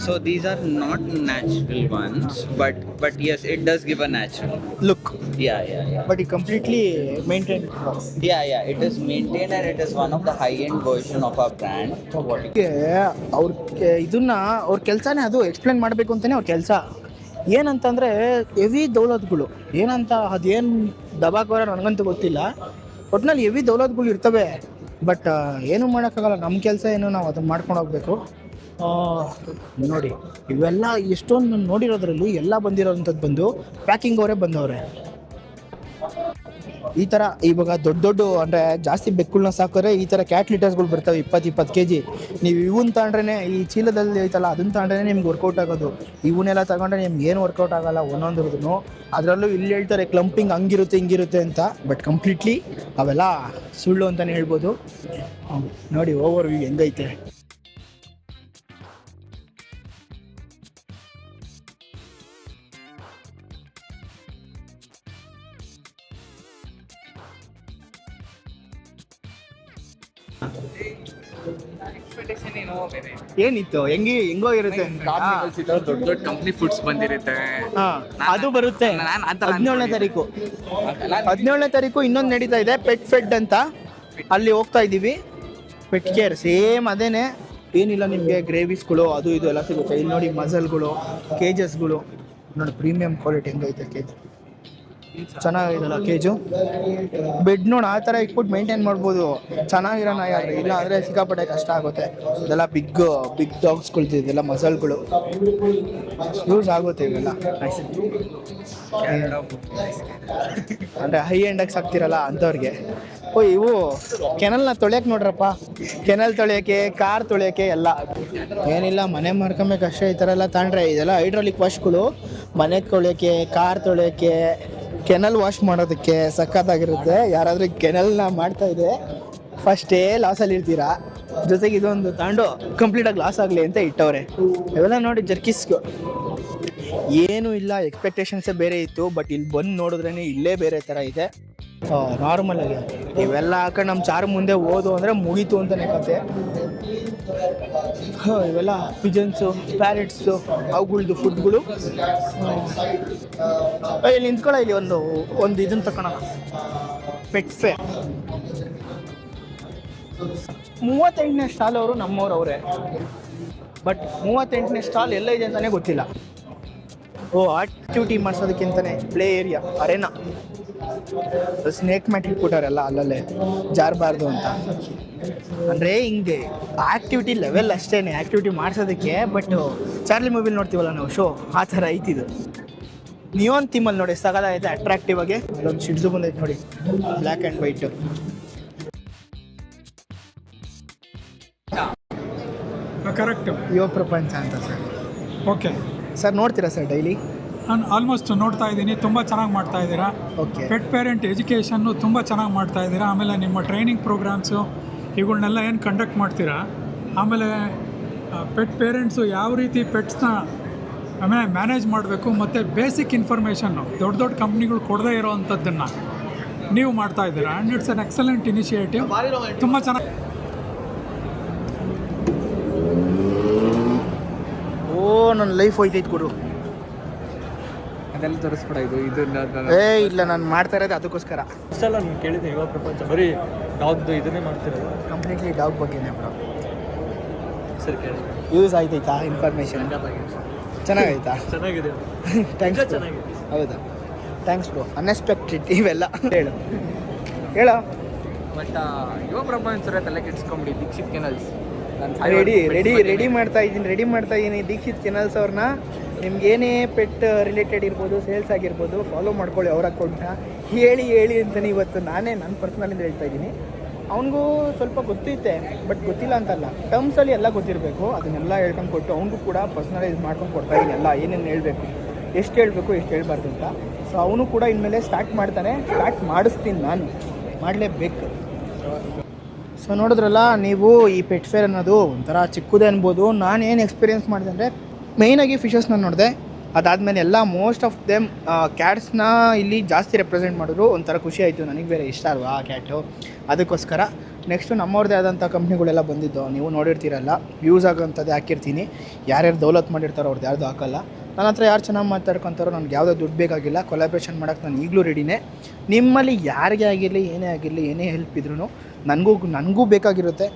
So these are not natural ones, but yes, it does give a natural Look, yeah. but it completely maintained. Yeah, it is maintained and it is one of the high-end version of our brand. ಇದನ್ನ ಅವ್ರ ಕೆಲಸನೇ ಅದು explain ಮಾಡಬೇಕು ಅಂತಲೇ ಅವ್ರ ಕೆಲಸ. ಏನಂತಂದರೆ heavy ದೌಲತ್ಗಳು ಏನಂತ ಅದೇನು ದಬಾಕೋರ ನನಗಂತೂ ಗೊತ್ತಿಲ್ಲ. ಒಟ್ಟಿನಲ್ಲಿ ಹೆವಿ ದೌಲತ್ಗಳು ಇರ್ತವೆ. ಬಟ್ ಏನೂ ಮಾಡೋಕ್ಕಾಗಲ್ಲ, ನಮ್ಮ ಕೆಲಸ ಏನು ನಾವು ಅದನ್ನು ಮಾಡ್ಕೊಂಡು ಹೋಗ್ಬೇಕು. ನೋಡಿ ಇವೆಲ್ಲ ಎಷ್ಟೊಂದು ನೋಡಿರೋದ್ರಲ್ಲಿ ಎಲ್ಲ ಬಂದಿರೋಂಥದ್ದು ಬಂದು ಪ್ಯಾಕಿಂಗ್ ಅವರೇ ಬಂದವ್ರೆ. ಈ ಥರ ಇವಾಗ ದೊಡ್ಡ ಅಂದರೆ ಜಾಸ್ತಿ ಬೆಕ್ಕುಗಳನ್ನ ಸಾಕಿದ್ರೆ ಈ ಥರ ಕ್ಯಾಟ್ ಲೀಟರ್ಸ್ಗಳು ಬರ್ತವೆ 20 kg. ನೀವು ಇವನ್ನ ತಗೊಂಡ್ರೆ ಈ ಚೀಲದಲ್ಲಿ ಐತಲ್ಲ ಅದನ್ನ ತಗೊಂಡ್ರೆ ನಿಮ್ಗೆ ವರ್ಕೌಟ್ ಆಗೋದು. ಇವನ್ನೆಲ್ಲ ತಗೊಂಡ್ರೆ ನಿಮ್ಗೆ ಏನು ವರ್ಕೌಟ್ ಆಗಲ್ಲ ಒಂದೊಂದ್ರದ್ದು. ಅದರಲ್ಲೂ ಇಲ್ಲಿ ಹೇಳ್ತಾರೆ ಕ್ಲಂಪಿಂಗ್ ಹಂಗಿರುತ್ತೆ ಹಿಂಗಿರುತ್ತೆ ಅಂತ. ಬಟ್ ಕಂಪ್ಲೀಟ್ಲಿ ಅವೆಲ್ಲ ಸುಳ್ಳು ಅಂತಲೇ ಹೇಳ್ಬೋದು. ನೋಡಿ ಓವರ್ ವ್ಯೂ ಹೆಂಗೈತೆ. ಏನಿತ್ತು ಹೆಂಗೋ ಇರುತ್ತೆ ದೊಡ್ಡ ಕಂಪ್ನಿ ಫುಡ್ಸ್ ಬಂದಿರುತ್ತೆ. ಅದು ಬರುತ್ತೆ 17ನೇ ತಾರೀಕು ಇನ್ನೊಂದು ನಡೀತಾ ಇದೆ ಪೆಟ್ ಫೆಡ್ ಅಂತ. ಅಲ್ಲಿ ಹೋಗ್ತಾ ಇದ್ದೀವಿ. ಪೆಟ್ ಕೇರ್ ಸೇಮ್ ಅದೇನೆ, ಏನಿಲ್ಲ ನಿಮಗೆ ಗ್ರೇವೀಸ್ಗಳು ಅದು ಇದು ಎಲ್ಲ ಸಿಗುತ್ತೆ. ಇಲ್ಲಿ ನೋಡಿ ಮಸಲ್ಗಳು, ಕೇಜಸ್ಗಳು ನೋಡಿ ಪ್ರೀಮಿಯಂ ಕ್ವಾಲಿಟಿ ಹೆಂಗೈತೆ ಕೇಜ್. ಚೆನ್ನಾಗಿದಲ್ಲ ಕೇಜು. ಬೆಡ್ ನೋಡಿ ಆ ಥರ ಇಟ್ಬಿಟ್ಟು ಮೇಂಟೈನ್ ಮಾಡ್ಬೋದು ಚೆನ್ನಾಗಿರೋ ನಾಯಿ ಆದರೆ. ಇಲ್ಲ ಅಂದರೆ ಸಿಕ್ಕಾಪಟ್ಟೆ ಕಷ್ಟ ಆಗುತ್ತೆ. ಇದೆಲ್ಲ ಬಿಗ್ ಡಾಗ್ಸ್ಗಳ್ದು ಇದೆಲ್ಲ ಮಸಲ್ಗಳು ಯೂಸ್ ಆಗುತ್ತೆ ಇವೆಲ್ಲ. ಅಂದರೆ ಹೈ ಎಂಡಾಗಿ ಸಾಕ್ತಿರಲ್ಲ ಅಂಥವ್ರಿಗೆ. ಇವು ಕೆನಲ್ನ ತೊಳೆಯೋಕೆ ನೋಡ್ರಪ್ಪ, ಕೆನಲ್ ತೊಳೆಯೋಕ್ಕೆ, ಕಾರ್ ತೊಳೆಯೋಕ್ಕೆ ಎಲ್ಲ. ಏನಿಲ್ಲ ಮನೆ ಮಾಡ್ಕೊಬೇಕಷ್ಟೇ. ಈ ಥರ ಎಲ್ಲ ತಗೊಂಡ್ರೆ ಇದೆಲ್ಲ ಹೈಡ್ರಾಲಿಕ್ ವಾಶ್ಗಳು ಮನೆ ತೊಳೆಯೋಕ್ಕೆ, ಕಾರ್ ತೊಳೆಯೋಕ್ಕೆ, ಕೆನಲ್ ವಾಶ್ ಮಾಡೋದಕ್ಕೆ ಸಖತ್ತಾಗಿರುತ್ತೆ. ಯಾರಾದರೂ ಕೆನಲ್ನ ಮಾಡ್ತಾ ಇದೆ ಫಸ್ಟೇ ಲಾಸಲ್ಲಿ ಇರ್ತೀರಾ. ಜೊತೆಗೆ ಇದೊಂದು ತಗೊಂಡು ಕಂಪ್ಲೀಟಾಗಿ ಲಾಸ್ ಆಗಲಿ ಅಂತ ಇಟ್ಟವ್ರೆ. ಇವೆಲ್ಲ ನೋಡಿ ಜರ್ಕಿಸ್ಗಳು ಏನೂ ಇಲ್ಲ, ಎಕ್ಸ್ಪೆಕ್ಟೇಷನ್ಸೇ ಬೇರೆ ಇತ್ತು. ಬಟ್ ಇಲ್ಲಿ ಬಂದು ನೋಡಿದ್ರೇ ಇಲ್ಲೇ ಬೇರೆ ಥರ ಇದೆ. ನಾರ್ಮಲಾಗಿ ಇವೆಲ್ಲ ಹಾಕೊಂಡು ನಮ್ಮ ಚಾರು ಮುಂದೆ ಓದು ಅಂದರೆ ಮುಗೀತು ಅಂತಲೇ ಕತೆ. ಇವೆಲ್ಲ ಪಿಜನ್ಸು, ಪ್ಯಾರೆಟ್ಸು, ಅವುಗಳ್ದು ಫುಡ್ಗಳು. ಇಲ್ಲಿ ನಿಂತ್ಕೊಳ್ಳೋ, ಇಲ್ಲಿ ಒಂದು ಇದನ್ನು ತಗೊಳ್ಳೋಣ. ಪೆಟ್ ಫೇರ್ 38ನೇ ಸ್ಟಾಲ್ ಅವರು ನಮ್ಮವ್ರು ಅವರೇ. ಬಟ್ 38ನೇ ಸ್ಟಾಲ್ ಎಲ್ಲ ಇದೆ ಅಂತಲೇ ಗೊತ್ತಿಲ್ಲ. ಆಕ್ಟಿವಿಟಿ ಮಾಡಿಸೋದಕ್ಕಿಂತಲೇ play area, arena, snake mat ಇಟ್ಬಿಟ್ಟವ್ರೆಲ್ಲ ಅಲ್ಲಲ್ಲೇ ಜಾರಬಾರ್ದು ಅಂತ. ಅಂದರೆ ಹಿಂಗೆ ಆ್ಯಕ್ಟಿವಿಟಿ ಲೆವೆಲ್ ಅಷ್ಟೇ ಆ್ಯಕ್ಟಿವಿಟಿ ಮಾಡಿಸೋದಕ್ಕೆ. ಬಟ್ ಚಾರ್ಲಿ ಮೂವಿಲಿ ನೋಡ್ತೀವಲ್ಲ ನಾವು ಶೋ, ಆ ಥರ ಐತಿದು. ನಿಯೋನ್ ಥೀಮಲ್ಲಿ ನೋಡಿ ಸಗದಾಗೈತೆ ಅಟ್ರಾಕ್ಟಿವ್ ಆಗಿ. ಅಲ್ಲೊಂದು ಶಿಡ್ಸು ಬಂದೈತೆ ನೋಡಿ, ಬ್ಲ್ಯಾಕ್ ಆ್ಯಂಡ್ ವೈಟು. ಕರೆಕ್ಟು, ಯುವ ಪ್ರಪಂಚ ಅಂತ ಸರ್. ಓಕೆ ಸರ್ ನೋಡ್ತೀರಾ ಸರ್ ಡೈಲಿ? ನಾನು ಆಲ್ಮೋಸ್ಟ್ ನೋಡ್ತಾ ಇದ್ದೀನಿ. ತುಂಬ ಚೆನ್ನಾಗಿ ಮಾಡ್ತಾ ಇದ್ದೀರಾ. ಓಕೆ. ಪೆಟ್ ಪೇರೆಂಟ್ ಎಜುಕೇಷನ್ನು ತುಂಬ ಚೆನ್ನಾಗಿ ಮಾಡ್ತಾ ಇದ್ದೀರಾ. ಆಮೇಲೆ ನಿಮ್ಮ ಟ್ರೈನಿಂಗ್ ಪ್ರೋಗ್ರಾಮ್ಸು ಇವುಗಳನ್ನೆಲ್ಲ ಏನು ಕಂಡಕ್ಟ್ ಮಾಡ್ತೀರಾ. ಆಮೇಲೆ ಪೆಟ್ ಪೇರೆಂಟ್ಸು ಯಾವ ರೀತಿ ಪೆಟ್ಸ್ನ ಆಮೇಲೆ ಮ್ಯಾನೇಜ್ ಮಾಡಬೇಕು ಮತ್ತು ಬೇಸಿಕ್ ಇನ್ಫಾರ್ಮೇಷನ್ನು ದೊಡ್ಡ ಕಂಪ್ನಿಗಳು ಕೊಡದೇ ಇರೋವಂಥದ್ದನ್ನು ನೀವು ಮಾಡ್ತಾ ಇದ್ದೀರಾ. And it's an excellent initiative. ತುಂಬ ಚೆನ್ನಾಗಿ. ನನ್ನ ಲೈಫ್ ಹೋಯ್ತೈತೆ ಕೊಡು. ಅದೆಲ್ಲ ತೋರಿಸ್ಬಿಡ ಇದು ಇಲ್ಲ ನಾನು ಮಾಡ್ತಾ ಇರೋದು ಅದಕ್ಕೋಸ್ಕರ. ಸಲ ನಾನು ಕೇಳಿದ್ದೆ ಯುವ ಪ್ರಪಂಚ ಬರೀ ಡಾಗ್ದು ಇದನ್ನೇ ಮಾಡ್ತಿರೋದು. ಕಂಪ್ಲೀಟ್ಲಿ ಡಾಗ್ ಬಗ್ಗೆನೇ ಬ್ರೋ. ಸರಿ ಕೇಳಿ, ಯೂಸ್ ಆಯ್ತೈತಾ ಇನ್ಫಾರ್ಮೇಷನ್? ಚೆನ್ನಾಗೈತಾ? ಚೆನ್ನಾಗಿದೆ. ಥ್ಯಾಂಕ್ಸ್. ಚೆನ್ನಾಗಿದೆ. ಹೌದಾ, ಥ್ಯಾಂಕ್ಸ್ ಬ್ರೋ. ಅನ್ಎಕ್ಸ್ಪೆಕ್ಟೆಡ್ ಇವೆಲ್ಲ. ಹೇಳು. ಬಟ್ ಯುವ ಪ್ರಪಂಚ ತಲೆ ಕೆಡ್ಸ್ಕೊಂಬಿಡಿ ದೀಕ್ಷಿತ್ ಕೆನಲ್ಸ್. ರೆಡಿ ಮಾಡ್ತಾ ಇದ್ದೀನಿ ದೀಕ್ಷಿತ್ ಕೆನಲ್ಸ್ ಅವ್ರನ್ನ. ನಿಮ್ಗೇನೇ ಪೆಟ್ ರಿಲೇಟೆಡ್ ಇರ್ಬೋದು, ಸೇಲ್ಸ್ ಆಗಿರ್ಬೋದು, ಫಾಲೋ ಮಾಡ್ಕೊಳ್ಳಿ ಅವ್ರ ಅಕೌಂಟ್ನ. ಹೇಳಿ ಅಂತಲೇ ಇವತ್ತು ನಾನೇ ನನ್ನ ಪರ್ಸ್ನಲಿಂದ ಹೇಳ್ತಾ ಇದ್ದೀನಿ. ಅವನಿಗೂ ಸ್ವಲ್ಪ ಗೊತ್ತೈತೆ, ಬಟ್ ಗೊತ್ತಿಲ್ಲ ಅಂತಲ್ಲ, ಟರ್ಮ್ಸಲ್ಲಿ ಎಲ್ಲ ಗೊತ್ತಿರಬೇಕು. ಅದನ್ನೆಲ್ಲ ಹೇಳ್ಕೊಂಡು ಕೊಟ್ಟು ಅವನಿಗೂ ಕೂಡ ಪರ್ಸ್ನಲೈಸ್ ಮಾಡ್ಕೊಂಡು ಕೊಡ್ತಾ ಇದ್ದೀನಿ ಎಲ್ಲ ಏನೇನು ಹೇಳಬೇಕು, ಎಷ್ಟು ಹೇಳಬೇಕು, ಎಷ್ಟು ಹೇಳ್ಬಾರ್ದು ಅಂತ. ಸೊ ಅವನು ಕೂಡ ಇನ್ಮೇಲೆ ಸ್ಟಾರ್ಟ್ ಮಾಡ್ತಾನೆ, ಸ್ಟಾರ್ಟ್ ಮಾಡಿಸ್ತೀನಿ, ನಾನು ಮಾಡಲೇಬೇಕು. ಸೊ ನೋಡಿದ್ರಲ್ಲ ನೀವು, ಈ ಪೆಟ್ ಫೇರ್ ಅನ್ನೋದು ಒಂಥರ ಚಿಕ್ಕದೇ ಅನ್ಬೋದು. ನಾನು ಏನು ಎಕ್ಸ್ಪೀರಿಯೆನ್ಸ್ ಮಾಡಿದೆ ಅಂದರೆ ಮೇಯ್ನಾಗಿ ಫಿಶಸ್ನ ನೋಡಿದೆ. ಅದಾದಮೇಲೆ ಎಲ್ಲ ಮೋಸ್ಟ್ ಆಫ್ ದೆಮ್ ಕ್ಯಾಟ್ಸ್ನ ಇಲ್ಲಿ ಜಾಸ್ತಿ ರೆಪ್ರೆಸೆಂಟ್ ಮಾಡಿದ್ರು. ಒಂಥರ ಖುಷಿ ಆಯಿತು, ನನಗೆ ಬೇರೆ ಇಷ್ಟ ಅಲ್ವಾ ಆ ಕ್ಯಾಟು, ಅದಕ್ಕೋಸ್ಕರ. ನೆಕ್ಸ್ಟು ನಮ್ಮವ್ರದ್ದೇ ಆದಂಥ ಕಂಪ್ನಿಗಳೆಲ್ಲ ಬಂದಿದ್ದು ನೀವು ನೋಡಿರ್ತೀರಲ್ಲ, ಯೂಸ್ ಆಗೋಂಥದ್ದು ಹಾಕಿರ್ತೀನಿ. ಯಾರ್ಯಾರು ದೌಲತ್ ಮಾಡಿರ್ತಾರೋ ಅವ್ರದ್ದು ಯಾರ್ದು ಹಾಕಲ್ಲ. ನನ್ನ ಹತ್ರ ಯಾರು ಚೆನ್ನಾಗಿ ಮಾತಾಡ್ಕೊತಾರೋ ನನಗೆ ಯಾವುದೋ ದುಡ್ಡು ಬೇಕಾಗಿಲ್ಲ, ಕೊಲಾಬ್ರೇಷನ್ ಮಾಡೋಕ್ಕೆ ನಾನು ಈಗಲೂ ರೆಡಿನೇ. ನಿಮ್ಮಲ್ಲಿ ಯಾರಿಗೇ ಆಗಿರಲಿ, ಏನೇ ಆಗಿರಲಿ, ಏನೇ ಹೆಲ್ಪ್ ಇದ್ರೂ ನನಗೂ ಬೇಕಾಗಿರುತ್ತೆ,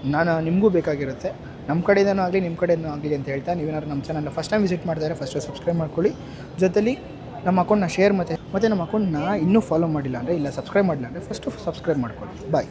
ನಿಮಗೂ ಬೇಕಾಗಿರುತ್ತೆ. ನಮ್ಮ ಕಡೆಯಿಂದನೂ ಆಗಲಿ, ನಿಮ್ಮ ಕಡೆಯಿಂದನೂ ಆಗಲಿ ಅಂತ ಹೇಳ್ತಾ, ನೀವೇನಾದ್ರು ನಮ್ಮ ಚಾನಲ್ನ ಫಸ್ಟ್ ಟೈಮ್ ವಿಸಿಟ್ ಮಾಡಿದರೆ ಫಸ್ಟು ಸಬ್ಸ್ಕ್ರೈಬ್ ಮಾಡ್ಕೊಳ್ಳಿ. ಜೊತೆಲಿ ನಮ್ಮ ಅಕೌಂಟ್ನ ಶೇರ್ ಮತ್ತು ನಮ್ಮ ಅಕೌಂಟ್ನ ಇನ್ನೂ ಫಾಲೋ ಮಾಡಿಲ್ಲ ಅಂದರೆ, ಇಲ್ಲ ಸಬ್ಸ್ಕ್ರೈಬ್ ಮಾಡಿಲ್ಲ ಅಂದರೆ ಫಸ್ಟು ಸಬ್ಸ್ಕ್ರೈಬ್ ಮಾಡ್ಕೊಳ್ಳಿ. ಬಾಯ್.